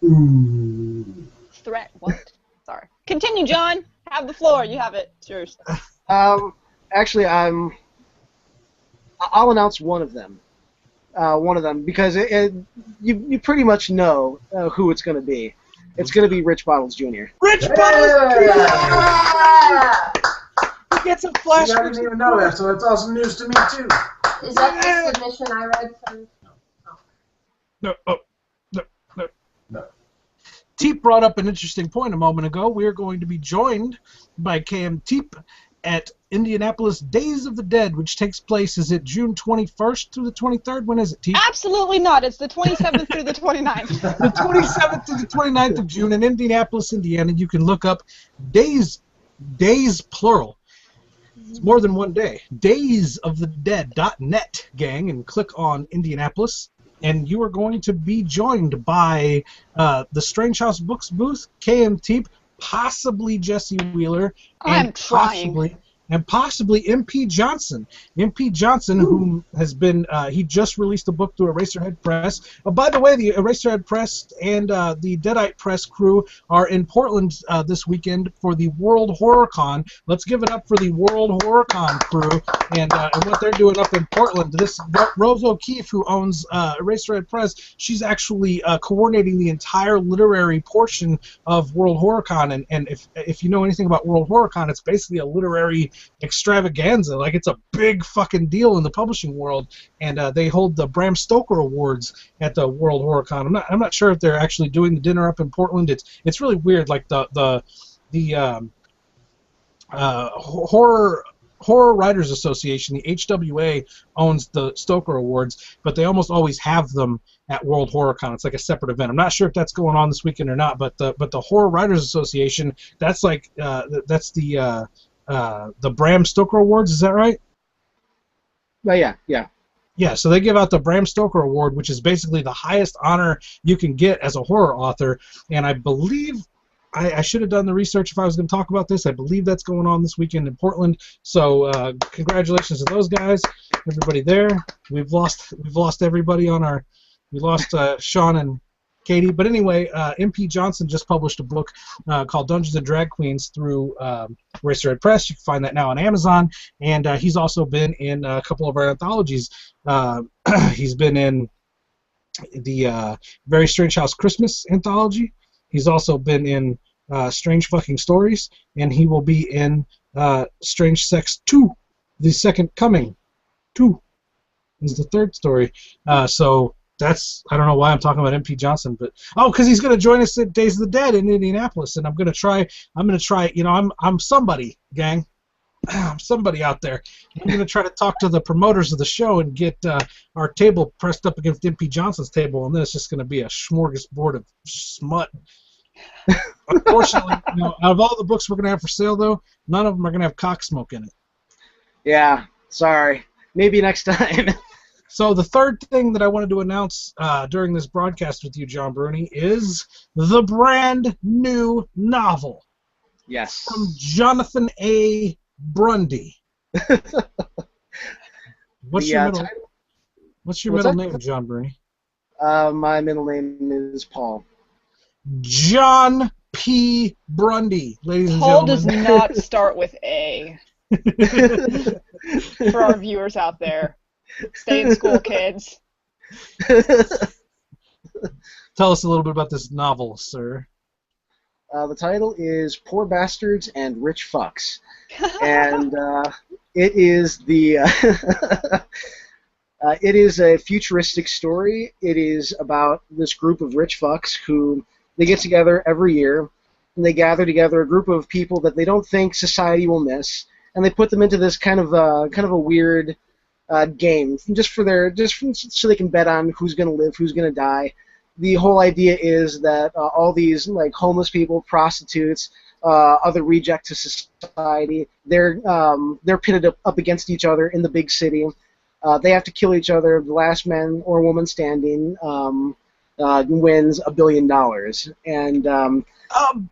Ooh. Threat. What? Sorry. Continue, John. Have the floor. You have it. It's yours. Actually, I'll announce one of them. Because you pretty much know who it's going to be. It's going to be Rich Bottles Jr. Rich Bottles! Yeah! He gets a flash. I didn't even know that, so that's awesome news to me too. Is that the submission I read from? No. Teep brought up an interesting point a moment ago. We are going to be joined by KM Teep at Indianapolis Days of the Dead, which takes place, is it June 21st through the 23rd? When is it, Teep? Absolutely not. It's the 27th through the 29th. The 27th to the 29th of June in Indianapolis, Indiana. You can look up Days plural. It's more than one day. daysofthedead.net, gang, and click on Indianapolis. And you are going to be joined by the Strange House Books booth, KM Teep, possibly Jesse Wheeler, I'm trying. Possibly MP Johnson. MP Johnson, who has been, he just released a book through Eraserhead Press. By the way, the Eraserhead Press and the Deadite Press crew are in Portland this weekend for the World Horror Con. Let's give it up for the World Horror Con crew and what they're doing up in Portland. This Rose O'Keefe, who owns Eraserhead Press, she's actually coordinating the entire literary portion of World Horror Con. And if you know anything about World Horror Con, it's basically a literary extravaganza. Like, it's a big fucking deal in the publishing world, and they hold the Bram Stoker Awards at the World Horror Con. I'm not sure if they're actually doing the dinner up in Portland. It's really weird. Like the Horror Writers Association, the HWA, owns the Stoker Awards, but they almost always have them at World Horror Con. It's like a separate event. I'm not sure if that's going on this weekend or not, but the Horror Writers Association, that's like that's the Bram Stoker Awards, is that right? Yeah. Yeah, so they give out the Bram Stoker Award, which is basically the highest honor you can get as a horror author, and I believe I should have done the research if I was going to talk about this. I believe that's going on this weekend in Portland. So congratulations to those guys, everybody there. We've lost everybody on our. We lost Sean and Katie. But anyway, MP Johnson just published a book called Dungeons and Drag Queens through Racer Red Press. You can find that now on Amazon. And he's also been in a couple of our anthologies. He's been in the Very Strange House Christmas anthology. He's also been in Strange Fucking Stories, and he will be in Strange Sex 2, The Second Coming 2 is the third story. So that's, I don't know why I'm talking about MP Johnson, but because he's going to join us at Days of the Dead in Indianapolis, and I'm going to try, you know, I'm somebody, gang. I'm somebody out there. I'm going to try to talk to the promoters of the show and get our table pressed up against MP Johnson's table, and then it's just going to be a smorgasbord of smut. Unfortunately, you know, out of all the books we're going to have for sale, though, none of them are going to have cock smoke in it. Yeah, sorry. Maybe next time. So the third thing that I wanted to announce during this broadcast with you, John Bruni, is the brand new novel. Yes. From Jonathan A. Brundy. What's your middle name, John Bruni? My middle name is Paul. John P. Brundy, ladies and Paul gentlemen. does not start with A. For our viewers out there. Stay in school, kids. Tell us a little bit about this novel, sir. The title is Poor Bastards and Rich Fucks. And it is the it is a futuristic story. It is about this group of rich fucks who they get together every year, and they gather together a group of people that they don't think society will miss, and they put them into this kind of a weird game, so they can bet on who's going to live, who's going to die. The whole idea is that all these like homeless people, prostitutes, other rejects of society, they're pitted up against each other in the big city. They have to kill each other. The last man or woman standing wins $1 billion. And $1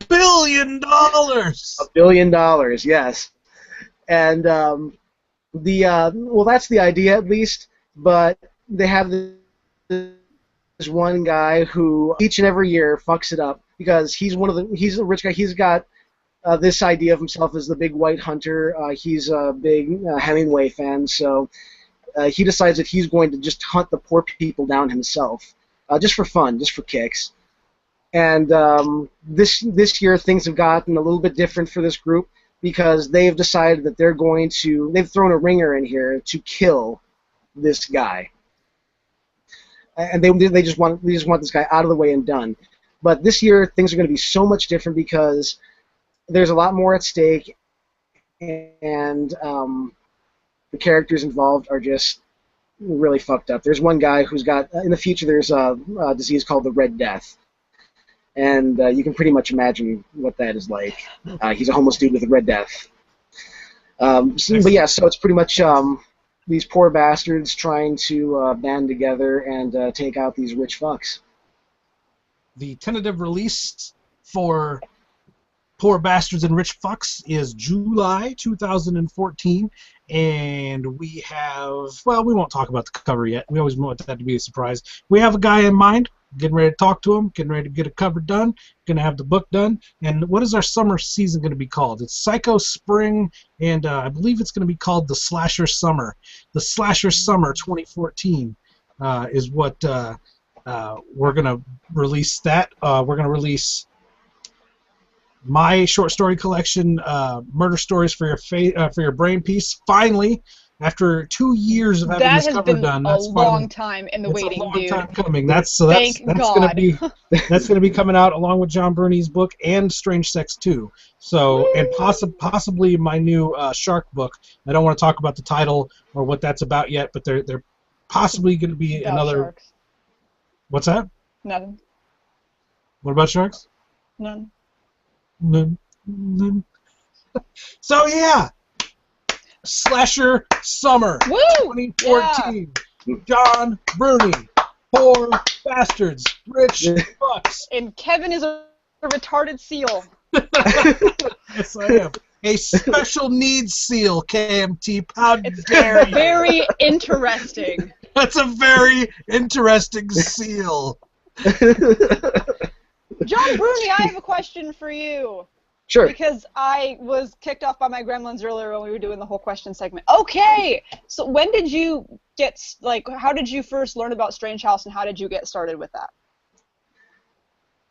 billion. $1 billion, yes. And well, that's the idea at least. But they have this one guy who each and every year fucks it up because he's a rich guy. He's got this idea of himself as the big white hunter. He's a big Hemingway fan, so he decides that he's going to just hunt the poor people down himself, just for fun, just for kicks. And this year things have gotten a little bit different for this group because they've decided that they've thrown a ringer in here to kill this guy. And they just want this guy out of the way and done. But this year things are going to be so much different because there's a lot more at stake, and the characters involved are just really fucked up. There's one guy who's got, in the future there's a disease called the Red Death, and you can pretty much imagine what that is like. He's a homeless dude with the Red Death. So it's pretty much these poor bastards trying to band together and take out these rich fucks. The tentative release for Poor Bastards and Rich Fucks is July 2014, and we have, well, we won't talk about the cover yet. We always want that to be a surprise. We have a guy in mind, getting ready to talk to him, getting ready to get a cover done, going to have the book done. And what is our summer season going to be called? It's Psycho Spring, and I believe it's going to be called the Slasher Summer. The Slasher Summer 2014 is what we're going to release that. We're going to release my short story collection, Murder Stories for your Brain Piece. Finally, after 2 years of having this cover done, that's a long time in the waiting, dude. It's a long time coming. That's going to be coming out along with John Bruni's book and Strange Sex 2. So, and possibly my new shark book. I don't want to talk about the title or what that's about yet, but they're possibly going to be another. Sharks. What's that? Nothing. What about sharks? None. So yeah, Slasher Summer 2014. Yeah. John Bruni, Poor Bastards, Rich Fucks. And Kevin is retarded seal. Yes, I am. A special needs seal, KMT. How dare you? Very interesting. That's a very interesting seal. John Bruni, I have a question for you. Sure. Because I was kicked off by my gremlins earlier when we were doing the whole question segment. Okay, so when did you get, like, how did you first learn about Strange House, and how did you get started with that?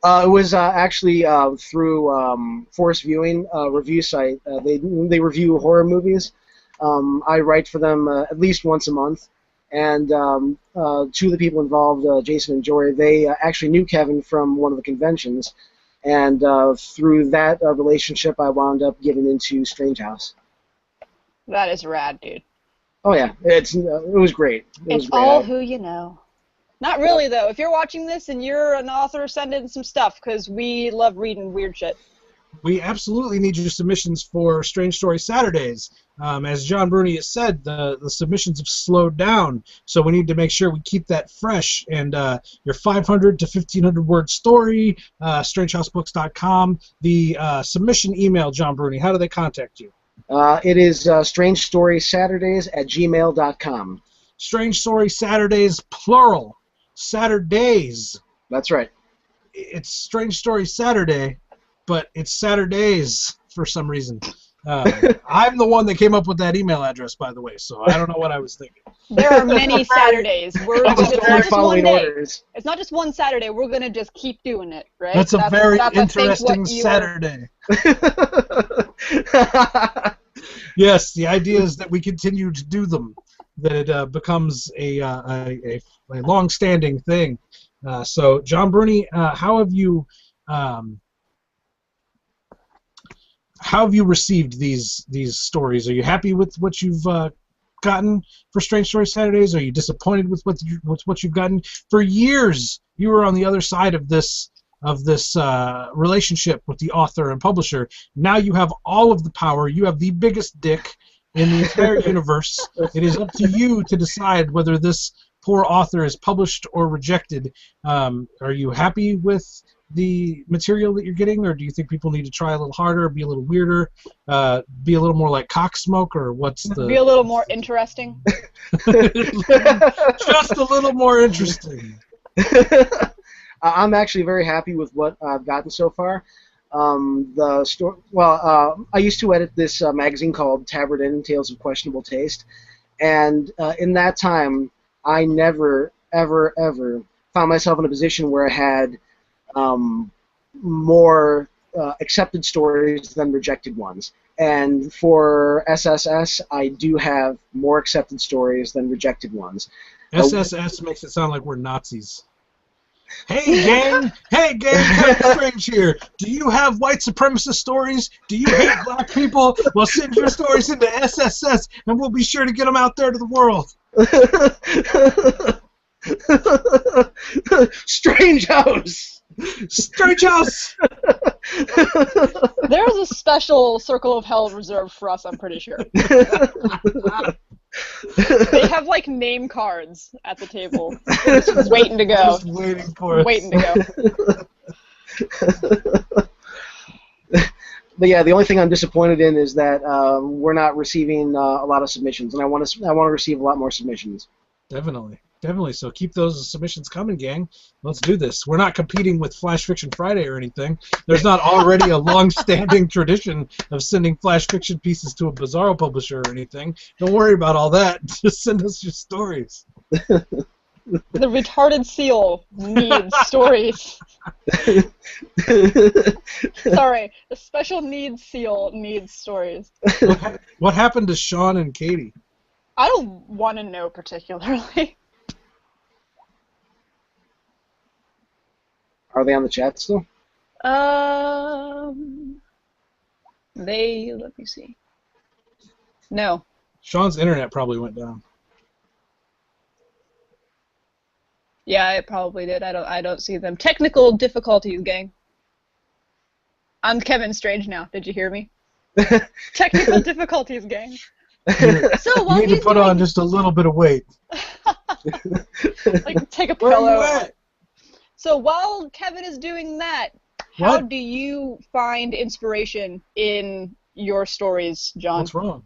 It was actually through Forest Viewing, review site. They review horror movies. I write for them at least once a month. And two of the people involved, Jason and Jory, they actually knew Kevin from one of the conventions. And through that relationship, I wound up getting into Strange House. That is rad, dude. Oh yeah, it was great. It's all who you know. Not really, though. If you're watching this and you're an author, send in some stuff, because we love reading weird shit. We absolutely need your submissions for Strange Story Saturdays. As John Bruni has said, the submissions have slowed down, so we need to make sure we keep that fresh. And your 500 to 1,500 word story, strangehousebooks.com. The submission email, John Bruni, how do they contact you? It is strangestorysaturdays@gmail.com. Strange Story Saturdays, plural. Saturdays. That's right. It's Strange Story Saturday, but it's Saturdays for some reason. I'm the one that came up with that email address, by the way, so I don't know what I was thinking. There are many Saturdays. It's not just one day. It's not just one Saturday. We're going to just keep doing it, right? That's a very interesting Saturday. Yes, the idea is that we continue to do them, that it becomes a long-standing thing. So, John Bruni, how have you received these stories? Are you happy with what you've gotten for Strange Story Saturdays? Are you disappointed with what you've gotten? For years, you were on the other side of this relationship with the author and publisher. Now you have all of the power. You have the biggest dick in the entire universe. It is up to you to decide whether this poor author is published or rejected. Are you happy with the material that you're getting, or do you think people need to try a little harder, be a little weirder, be a little more like Cocksmoke, or be a little more interesting? Just a little more interesting. I'm actually very happy with what I've gotten so far. I used to edit this magazine called Tabard Inn, Tales of Questionable Taste, and in that time, I never, ever, ever found myself in a position where I had more accepted stories than rejected ones. And for SSS, I do have more accepted stories than rejected ones. SSS makes it sound like we're Nazis. Hey gang, Kevin Strange here. Do you have white supremacist stories? Do you hate black people? Well, send your stories into SSS, and we'll be sure to get them out there to the world. Strange House. Strange House. There's a special circle of hell reserved for us, I'm pretty sure. They have like name cards at the table, just waiting to go. Just waiting for us. Waiting to go. But yeah, the only thing I'm disappointed in is that we're not receiving a lot of submissions, and I want to receive a lot more submissions. Definitely. So keep those submissions coming, gang. Let's do this. We're not competing with Flash Fiction Friday or anything. There's not already a long-standing tradition of sending Flash Fiction pieces to a Bizarro publisher or anything. Don't worry about all that. Just send us your stories. The retarded seal needs stories. Sorry, the special needs seal needs stories. What happened to Sean and Katie? I don't want to know particularly. Are they on the chat still? Let me see. No. Sean's internet probably went down. Yeah, it probably did. I don't see them. Technical difficulties, gang. I'm Kevin Strange now. Did you hear me? Technical difficulties, gang. So you need to put on just a little bit of weight. Like take a Where pillow. are you at? So while Kevin is doing that, How What? do you find inspiration in your stories, John? What's wrong?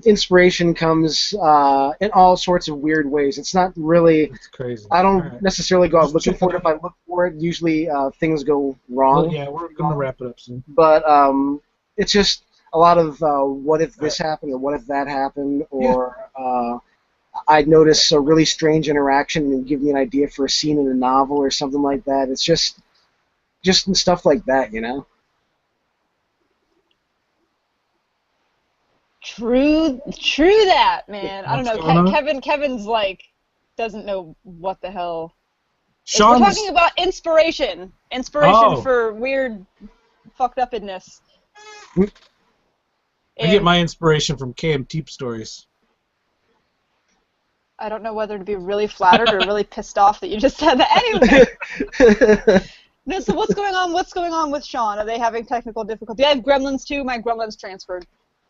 Inspiration comes in all sorts of weird ways. It's not really. It's crazy. I don't All right. necessarily go out Just looking check for it it. If I look for it, usually things go wrong. Well, yeah, we're gonna wrap it up soon. But it's just a lot of what if this happened or what if that happened, or I'd notice a really strange interaction and give me an idea for a scene in a novel or something like that. It's just stuff like that, you know. True that, man. I don't What's know. going on? Kevin's like doesn't know what the hell. Sean, We're talking about inspiration. Oh. For weird fucked upness. I get my inspiration from KMT stories. I don't know whether to be really flattered or really pissed off that you just said that. Anyway. No, so what's going on? What's going on with Sean? Are they having technical difficulty? I have gremlins too. My gremlins transferred.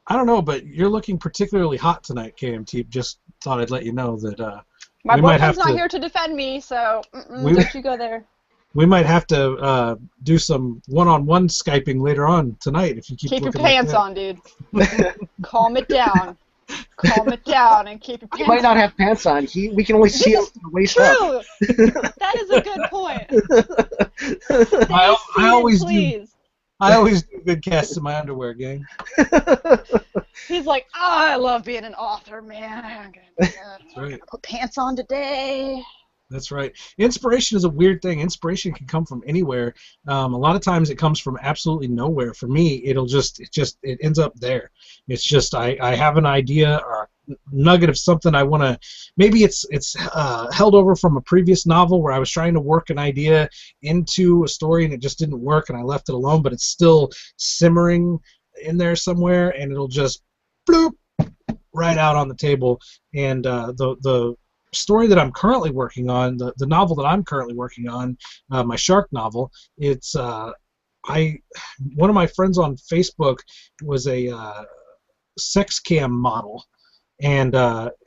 I don't know, but you're looking particularly hot tonight, KMT. Just thought I'd let you know that My we might have boyfriend's not to. here to defend me, so We- don't you go there. We might have to do some one-on-one Skyping later on tonight if you keep Keep your looking like pants that. on, dude. Calm it down. Calm it down and keep your He pants might not on. have pants on. We can only see him from the waist up. True. That is a good point. I always do. Please. I always do good casts in my underwear, gang. He's like, I love being an author, man. I'm That's gonna right. put pants on today. That's right. Inspiration is a weird thing. Inspiration can come from anywhere. A lot of times it comes from absolutely nowhere. For me, it ends up there. It's just I have an idea or a nugget of something I want to. Maybe it's held over from a previous novel where I was trying to work an idea into a story and it just didn't work and I left it alone, but it's still simmering in there somewhere and it'll just bloop right out on the table. And the story that I'm currently working on, the novel that I'm currently working on, my shark novel, it's one of my friends on Facebook was a sex cam model and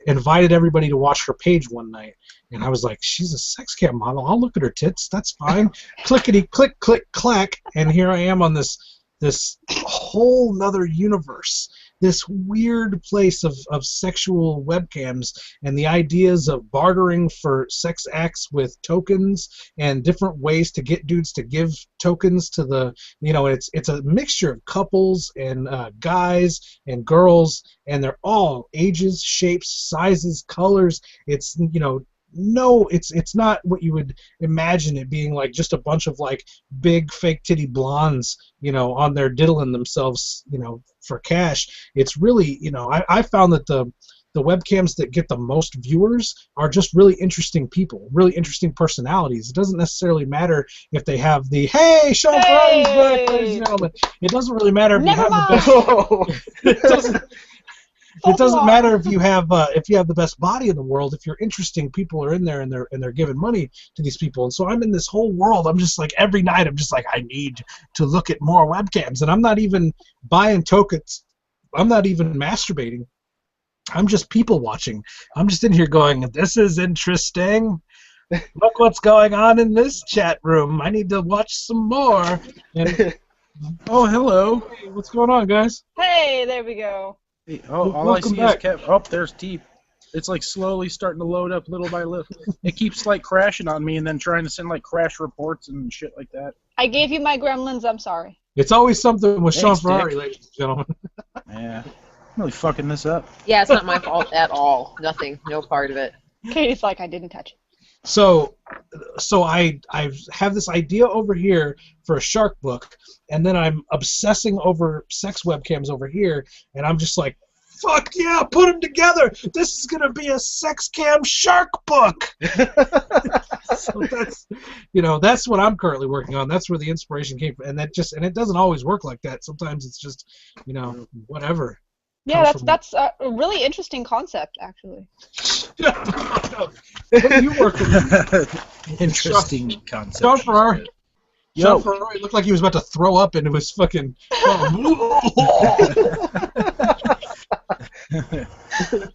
invited everybody to watch her page one night. And I was like, she's a sex cam model. I'll look at her tits. That's fine. Clickety click click clack. And here I am on this whole nother universe, this weird place of sexual webcams and the ideas of bartering for sex acts with tokens and different ways to get dudes to give tokens to the, it's a mixture of couples and guys and girls, and they're all ages, shapes, sizes, colors. It's, no, it's not what you would imagine it being, like just a bunch of like big fake titty blondes, on there diddling themselves, for cash. It's really, I found that the webcams that get the most viewers are just really interesting people, really interesting personalities. It doesn't necessarily matter if they have the hey, Sean Ferrari's back, ladies and gentlemen. It doesn't really matter if Never you have the best. It doesn't matter if you have the best body in the world. If you're interesting, people are in there and they're giving money to these people. And so I'm in this whole world. I'm just like every night I'm just like I need to look at more webcams, and I'm not even buying tokens. I'm not even masturbating. I'm just people watching. I'm just in here going, this is interesting. Look what's going on in this chat room. I need to watch some more. And oh, hello. Hey, what's going on, guys? Hey, there we go. Hey, all I Welcome see back. is Kev. Oh, there's Teep. It's like slowly starting to load up little by little. It keeps like crashing on me and then trying to send like crash reports and shit like that. I gave you my gremlins. I'm sorry. It's always something with Sean Thanks, Ferrari, Dick. ladies and gentlemen. Yeah. I'm really fucking this up. Yeah, it's not my fault at all. Nothing. No part of it. Katie's like, I didn't touch it. So I have this idea over here for a shark book, and then I'm obsessing over sex webcams over here, and I'm just like, fuck yeah, put them together. This is gonna be a sex cam shark book. So that's what I'm currently working on. That's where the inspiration came from, and it doesn't always work like that. Sometimes it's just whatever. Yeah, comes that's a really interesting concept, actually. What are you working with? Interesting concept. Sean Ferrari. Yo. Sean Ferrari looked like he was about to throw up into his fucking.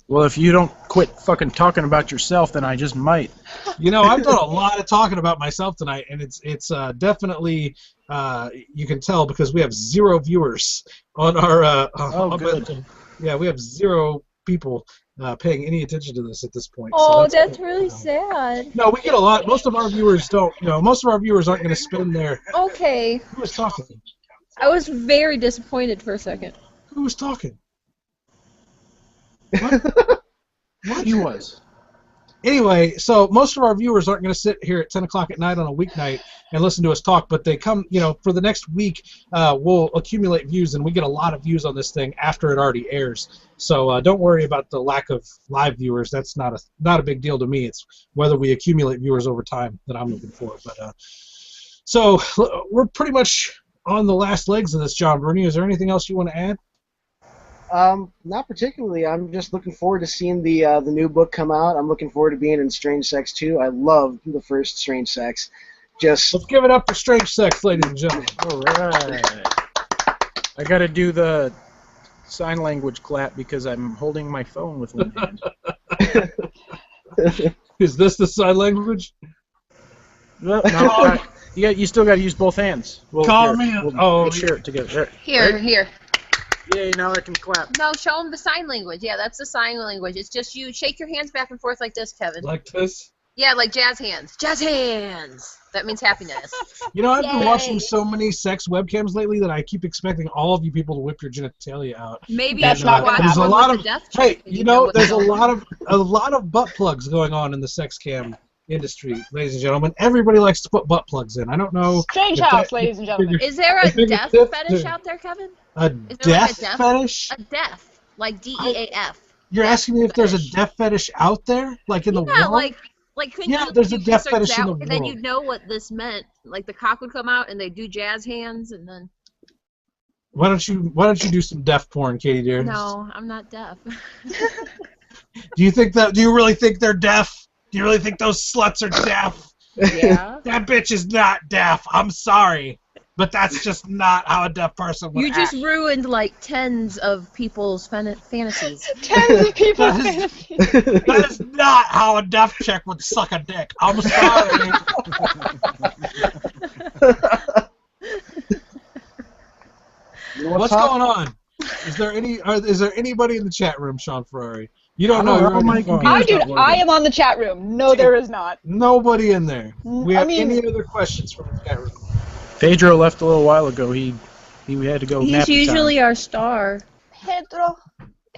Well, if you don't quit fucking talking about yourself, then I just might. You know, I've done a lot of talking about myself tonight, and it's definitely you can tell because we have 0 viewers on our. Good. Yeah, we have 0 people paying any attention to this at this point. Oh, so that's really sad. No, we get a lot. Most of our viewers don't. You know, most of our viewers aren't going to spend their. Okay. Who was talking? I was very disappointed for a second. Who was talking? What he was. Anyway, so most of our viewers aren't going to sit here at 10 o'clock at night on a weeknight and listen to us talk, but they come, you know, for the next week, we'll accumulate views, and we get a lot of views on this thing after it already airs. So don't worry about the lack of live viewers. That's not a big deal to me. It's whether we accumulate viewers over time that I'm looking for. But so we're pretty much on the last legs of this, John Bruni. Is there anything else you want to add? Not particularly. I'm just looking forward to seeing the new book come out. I'm looking forward to being in Strange Sex 2. I love the first Strange Sex. Just Let's give it up for Strange Sex, ladies and gentlemen. All right. I got to do the sign language clap because I'm holding my phone with one hand. Is this the sign language? No, you still got to use both hands. We'll share it together. Here. Yay, now I can clap. No, show them the sign language. Yeah, that's the sign language. It's just you shake your hands back and forth like this, Kevin. Like this? Yeah, like jazz hands. Jazz hands. That means happiness. You know, I've been Yay. watching so many sex webcams lately that I keep expecting all of you people to whip your genitalia out. Maybe That's you not should gonna watch happen. one There's a lot with of- the death Hey, chick. you know, what's there's a going on. lot of butt plugs going on in the sex cam industry, ladies and gentlemen. Everybody likes to put butt plugs in. I don't know. Strange if house, that- ladies and gentlemen. Is there I a figured death this- fetish out there, Kevin? A Is there like death a death- fetish? A death, like DEAF. You're asking me if there's a death fetish out there, like in the Yeah, world? like couldn't Yeah, you, there's a you death research fetish in that the way, then world. you'd know what this meant. Like the cock would come out and they do jazz hands and then. Why don't you do some deaf porn, Katie dear? No, I'm not deaf. Do you really think they're deaf? Do you really think those sluts are deaf? Yeah. That bitch is not deaf. I'm sorry. But that's just not how a deaf person would You just act. ruined like tens of people's fantasies. Tens of people. That is not how a deaf chick would suck a dick. I'm sorry. What's going on? Is there anybody in the chat room, Sean Ferrari? You don't know. I don't You're know, on my your phone. computer's I do. I am on the chat room. No, there is not. Nobody in there. We I have mean- any other questions from the chat room? Pedro left a little while ago. He had to go He's nappy usually our star. Pedro.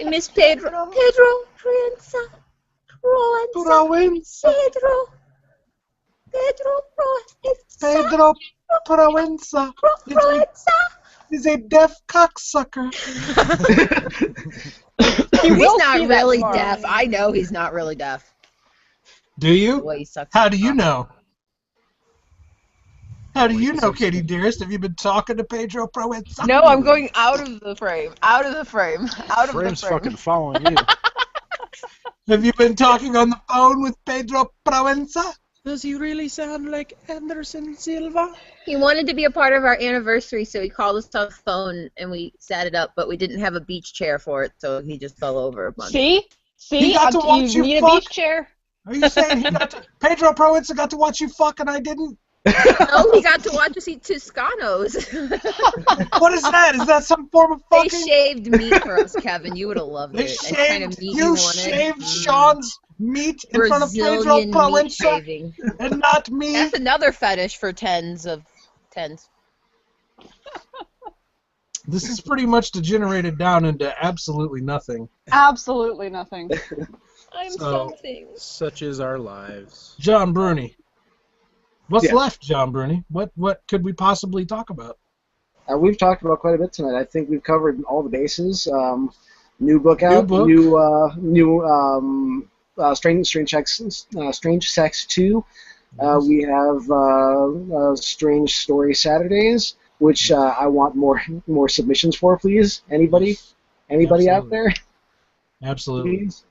Miss Pedro. Pedro. Prinza. Provenza. Pedro. Pedro. Pedro Provenza is a deaf cocksucker. He He's will not see that really tomorrow. deaf. I know he's not really deaf. Do The you? way he sucks How his do you cock. know? How do you know, Katie dearest? Have you been talking to Pedro Provenza? No, I'm going out of the frame. Out of the frame. Out of Frame's the frame. fucking following you. Have you been talking on the phone with Pedro Provenza? Does he really sound like Anderson Silva? He wanted to be a part of our anniversary, so he called us on the phone and we sat it up, but we didn't have a beach chair for it, so he just fell over a bunch. See? He got to watch you need fuck? a beach chair? Are you saying Pedro Provenza got to watch you fuck and I didn't? No, he got to watch us eat Toscanos. What is that? Is that some form of They fucking? shaved meat for us, Kevin. You would have loved They it. And kind of shaved. meat You wanted. shaved Sean's meat in front of Pedro Brazilian meat Provenza shaving. and not me. That's another fetish for tens. This is pretty much degenerated down into absolutely nothing. Absolutely nothing. I'm So- something. Such is our lives. John Bruni. What's Yes. left, John Bruni? What could we possibly talk about? We've talked about quite a bit tonight. I think we've covered all the bases. New book out. book. New Strange Sex 2. We have Strange Story Saturdays, which I want more submissions for, please. Anybody Absolutely. out there? Absolutely, Please?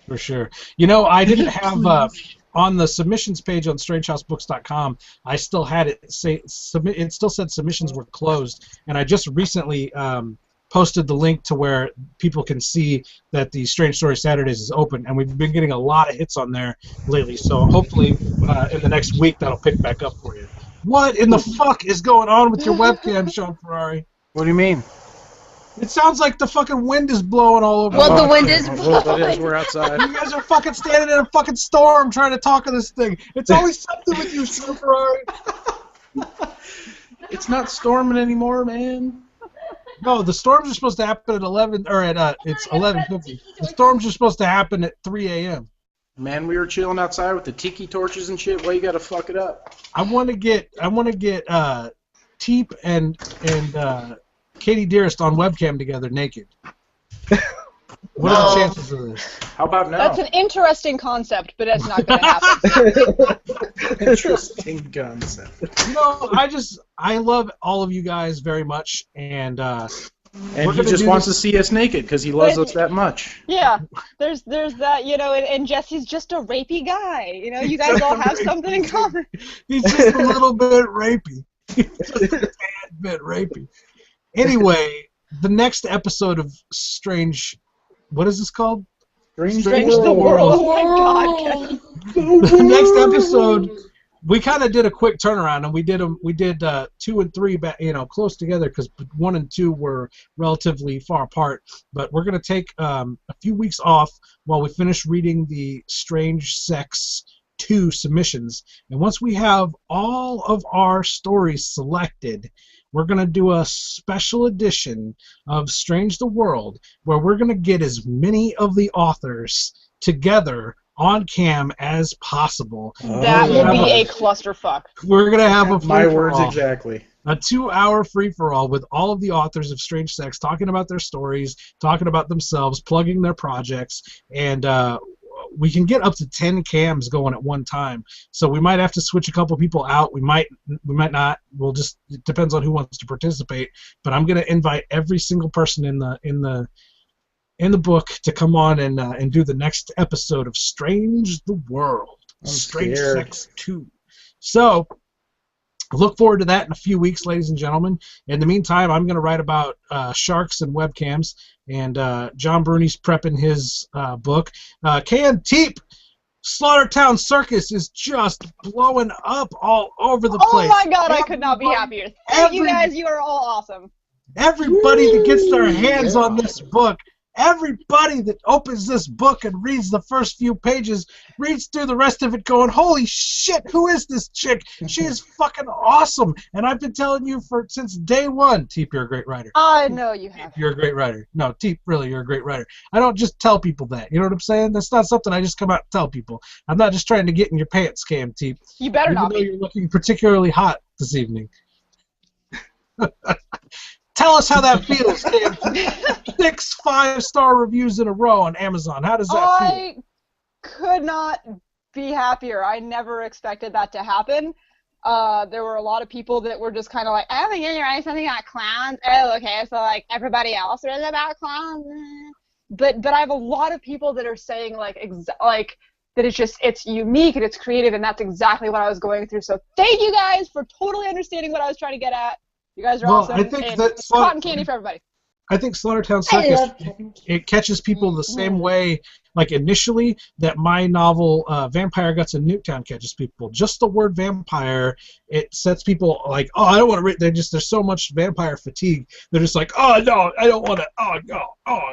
for sure. You know, I didn't have on the submissions page on strangehousebooks.com. I still had it say submit. It still said submissions were closed, and I just recently posted the link to where people can see that the Strange Story Saturdays is open, and we've been getting a lot of hits on there lately. So hopefully in the next week that'll pick back up for you. What in the fuck is going on with your webcam, Sean Ferrari? What do you mean? It sounds like the fucking wind is blowing all over. Well, the wind is Well, that is, blowing. we're outside. You guys are fucking standing in a fucking storm trying to talk of this thing. It's always something with you, Sean Ferrari. It's not storming anymore, man. No, the storms are supposed to happen at 11 or at it's 11:50. The storms are supposed to happen at 3 a.m. Man, we were chilling outside with the tiki torches and shit. Why you gotta fuck it up? I want to get Teep and Katie Dearest on webcam together naked. What are the chances of this? How about now? That's an interesting concept, but it's not going to happen. Interesting concept. You know, I love all of you guys very much, and And We're he gonna just do wants this- to see us naked because he loves us that much. Yeah, there's that, you know, and Jesse's just a rapey guy. You know, you guys all have something in common. he's just a little bit rapey. He's just a tad bit rapey. Anyway, the next episode of Strange... What is this called? Strange the world. Oh my God, Kevin. The next episode, we kind of did a quick turnaround, and we did 2 and 3, close together because 1 and 2 were relatively far apart. But we're gonna take a few weeks off while we finish reading the Strange Sex 2 submissions, and once we have all of our stories selected, we're going to do a special edition of Strange the World where we're going to get as many of the authors together on cam as possible. That will be a clusterfuck. We're going to have a My free-for-all. words exactly. A 2-hour free-for-all with all of the authors of Strange Sex talking about their stories, talking about themselves, plugging their projects, and we can get up to 10 cams going at one time. So we might have to switch a couple people out. We might not. We'll just, it depends on who wants to participate. But I'm going to invite every single person in the book to come on and do the next episode of Strange the World. I'm Strange scared. Sex 2. So look forward to that in a few weeks, ladies and gentlemen. In the meantime, I'm going to write about sharks and webcams, and John Bruni's prepping his book. Can Teep, Slaughtertown Circus is just blowing up all over the place. Oh my God, I could not be happier. Thank you guys, you are all awesome. Everybody that gets their hands on this book, everybody that opens this book and reads the first few pages, reads through the rest of it going, holy shit, who is this chick? She is fucking awesome. And I've been telling you since day one, Teep, you're a great writer. I know you have. You're a great writer. No, Teep, really, you're a great writer. I don't just tell people that. You know what I'm saying? That's not something I just come out and tell people. I'm not just trying to get in your pants, Cam, Teep. You better Even not though be. you're looking particularly hot this evening. Tell us how that feels, Cam. 6 5-star reviews in a row on Amazon. How does that feel? I could not be happier. I never expected that to happen. There were a lot of people that were just kind of like, oh, you're writing something about clowns? Oh, okay, so like everybody else read about clowns? But I have a lot of people that are saying like that it's unique and it's creative, and that's exactly what I was going through. So thank you guys for totally understanding what I was trying to get at. You guys are awesome. I think and that it's cotton candy for everybody. I think Slaughtertown Circus, it catches people the same way, like initially, that my novel Vampire Guts in Newtown catches people. Just the word vampire, it sets people like, oh, I don't want to read. There's so much vampire fatigue. They're just like, oh no, I don't want to.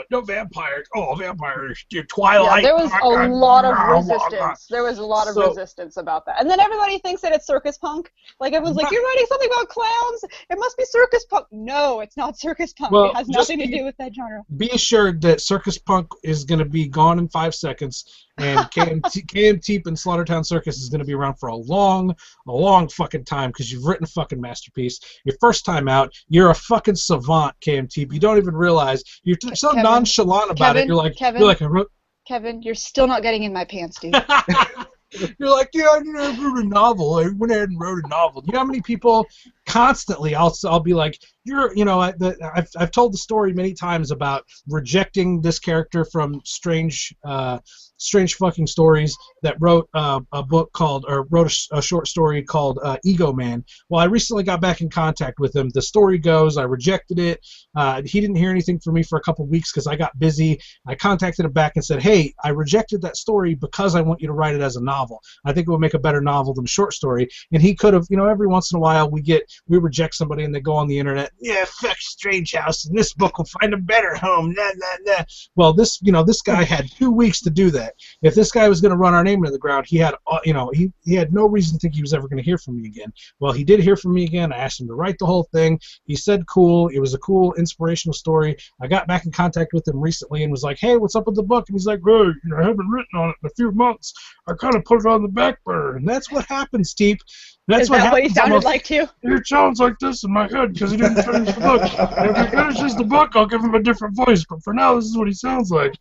No vampires. Oh, vampires. Twilight. Yeah, there was oh, a God, lot of oh, resistance. God. There was a lot of So- resistance about that. And then everybody thinks that it's circus punk. Like, everyone's like, you're writing something about clowns? It must be circus punk. No, it's not circus punk. Well, it has just nothing to do with that genre. Be assured that Circus Punk is going to be gone in 5 seconds, and KM Teep and Slaughtertown Circus is going to be around for a long fucking time because you've written a fucking masterpiece. Your first time out, you're a fucking savant, KM Teep. You don't even realize. You're so Kevin, nonchalant about it. You're like, Kevin, you're still not getting in my pants, dude. You're like, yeah, I wrote a novel. I went ahead and wrote a novel. Do you know how many people constantly I'll be like, I've told the story many times about rejecting this character from Strange Fucking Stories that wrote a book called, or wrote a short story called Ego Man. Well, I recently got back in contact with him. The story goes, I rejected it. He didn't hear anything from me for a couple weeks because I got busy. I contacted him back and said, hey, I rejected that story because I want you to write it as a novel. I think it would make a better novel than a short story. And he could have, every once in a while we reject somebody and they go on the internet, yeah, fuck Strange House, and this book will find a better home, nah, nah, nah. Well, this guy had 2 weeks to do that. If this guy was going to run our name into the ground, he had, he had no reason to think he was ever going to hear from me again. Well, he did hear from me again. I asked him to write the whole thing. He said cool. It was a cool, inspirational story. I got back in contact with him recently and was like, hey, what's up with the book? And he's like, hey, I haven't written on it in a few months. I kind of put it on the back burner. And that's what happens, Teep. Is that what he sounded like too? It sounds like this in my head because he didn't finish the book. If he finishes the book, I'll give him a different voice. But for now, this is what he sounds like.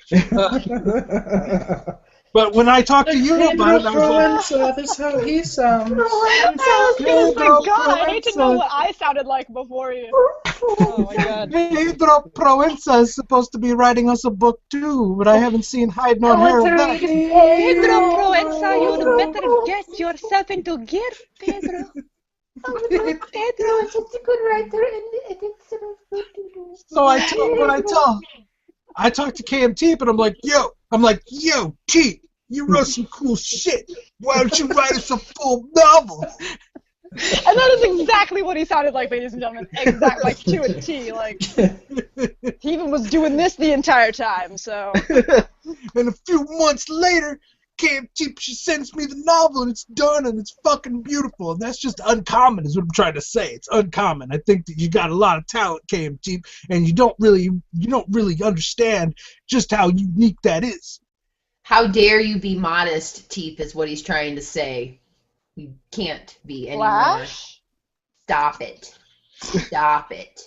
But when I talked to you about it, I was like, this is how he sounds. I was gonna say, God, I need to know what I sounded like before you. Oh my God. Pedro Proenza is supposed to be writing us a book too, but I haven't seen hide nor hair of that. Pedro Proenza, you'd better get yourself into gear, Pedro. Pedro is such a good writer, and it's So I talked to KMT, but I'm like, yo, T, you wrote some cool shit. Why don't you write us a full novel? And that is exactly what he sounded like, ladies and gentlemen. Exactly, like to a T. Like, he even was doing this the entire time, so. And a few months later, KMT, she sends me the novel, and it's done, and it's fucking beautiful. And that's just uncommon, is what I'm trying to say. It's uncommon. I think that you got a lot of talent, KMT, and you don't really understand just how unique that is. How dare you be modest, Teep, is what he's trying to say. You can't be anymore. Flash? Stop it. Stop it.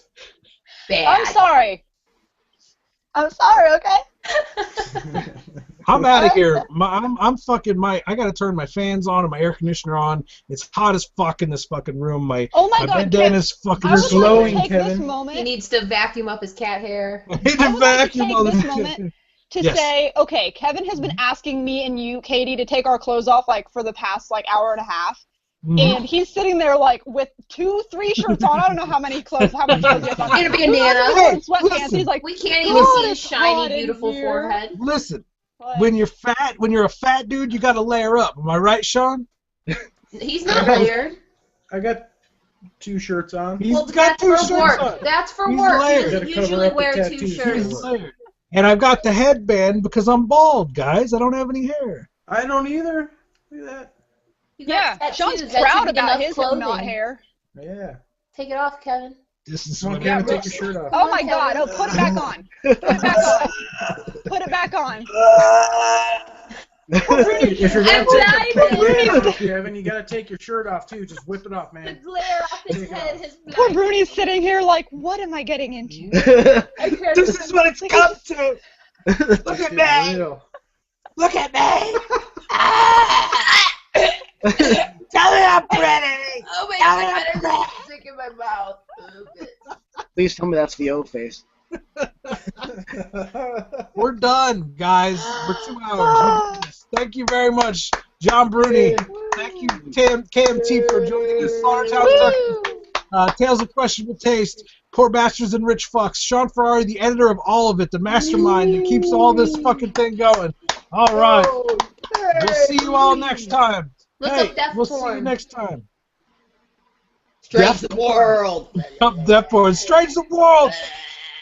Bad. I'm sorry. Okay? I'm out of here. I'm fucking I gotta turn my fans on and my air conditioner on. It's hot as fuck in this fucking room. My bandana's fucking glowing, Kevin. This moment, he needs to vacuum up his cat hair. I need to vacuum all this moment to say, okay, Kevin has been asking me and you, Katie, to take our clothes off like for the past like hour and a half. And he's sitting there like with 2-3 shirts on. I don't know how many clothes he has on. In a bandana. Sweatpants. He's like, we can't even see his shiny, beautiful forehead. Listen, when you're a fat dude, you gotta layer up. Am I right, Sean? He's not layered. I got 2 shirts on. He's got 2 shirts on. That's for work. Layered. He doesn't usually wear 2 shirts. And I've got the headband because I'm bald, guys. I don't have any hair. I don't either. Look at that. Yeah, Sean's proud about his not hair. Yeah. Take it off, Kevin. This is what Kevin, take your shirt off. Oh my God! Oh, put it back on. Put it back on. Put it back on. If you're gonna take your glare off, Kevin, you gotta take your shirt off too. Just whip it off, man. The glare off his head has Poor Bruni's sitting here like, what am I getting into? This is what it's come to. Look at me. Look at me. Tell me I'm pretty. Oh my God! I'm sick in my mouth. Please tell me that's the O face. We're done, guys. For 2 hours. Thank you very much, John Bruni. Thank you, KMT, for joining us. Slaughterhouse Tales of Questionable Taste, Poor Bastards and Rich Fucks. Sean Ferrari, the editor of all of it, the mastermind that keeps all this fucking thing going. All right. We'll see you all next time. We'll see you next time. Strange the world. Death Porn. Strange the world.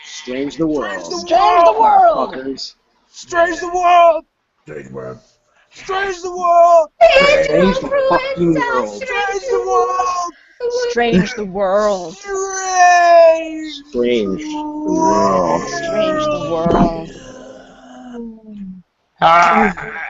Strange the world. Strange the world. Fuckers. Strange the world. Strange the world. Strange the world. Strange the fucking world. Strange the world. Strange the world. Strange the world. Strange the world. Ah.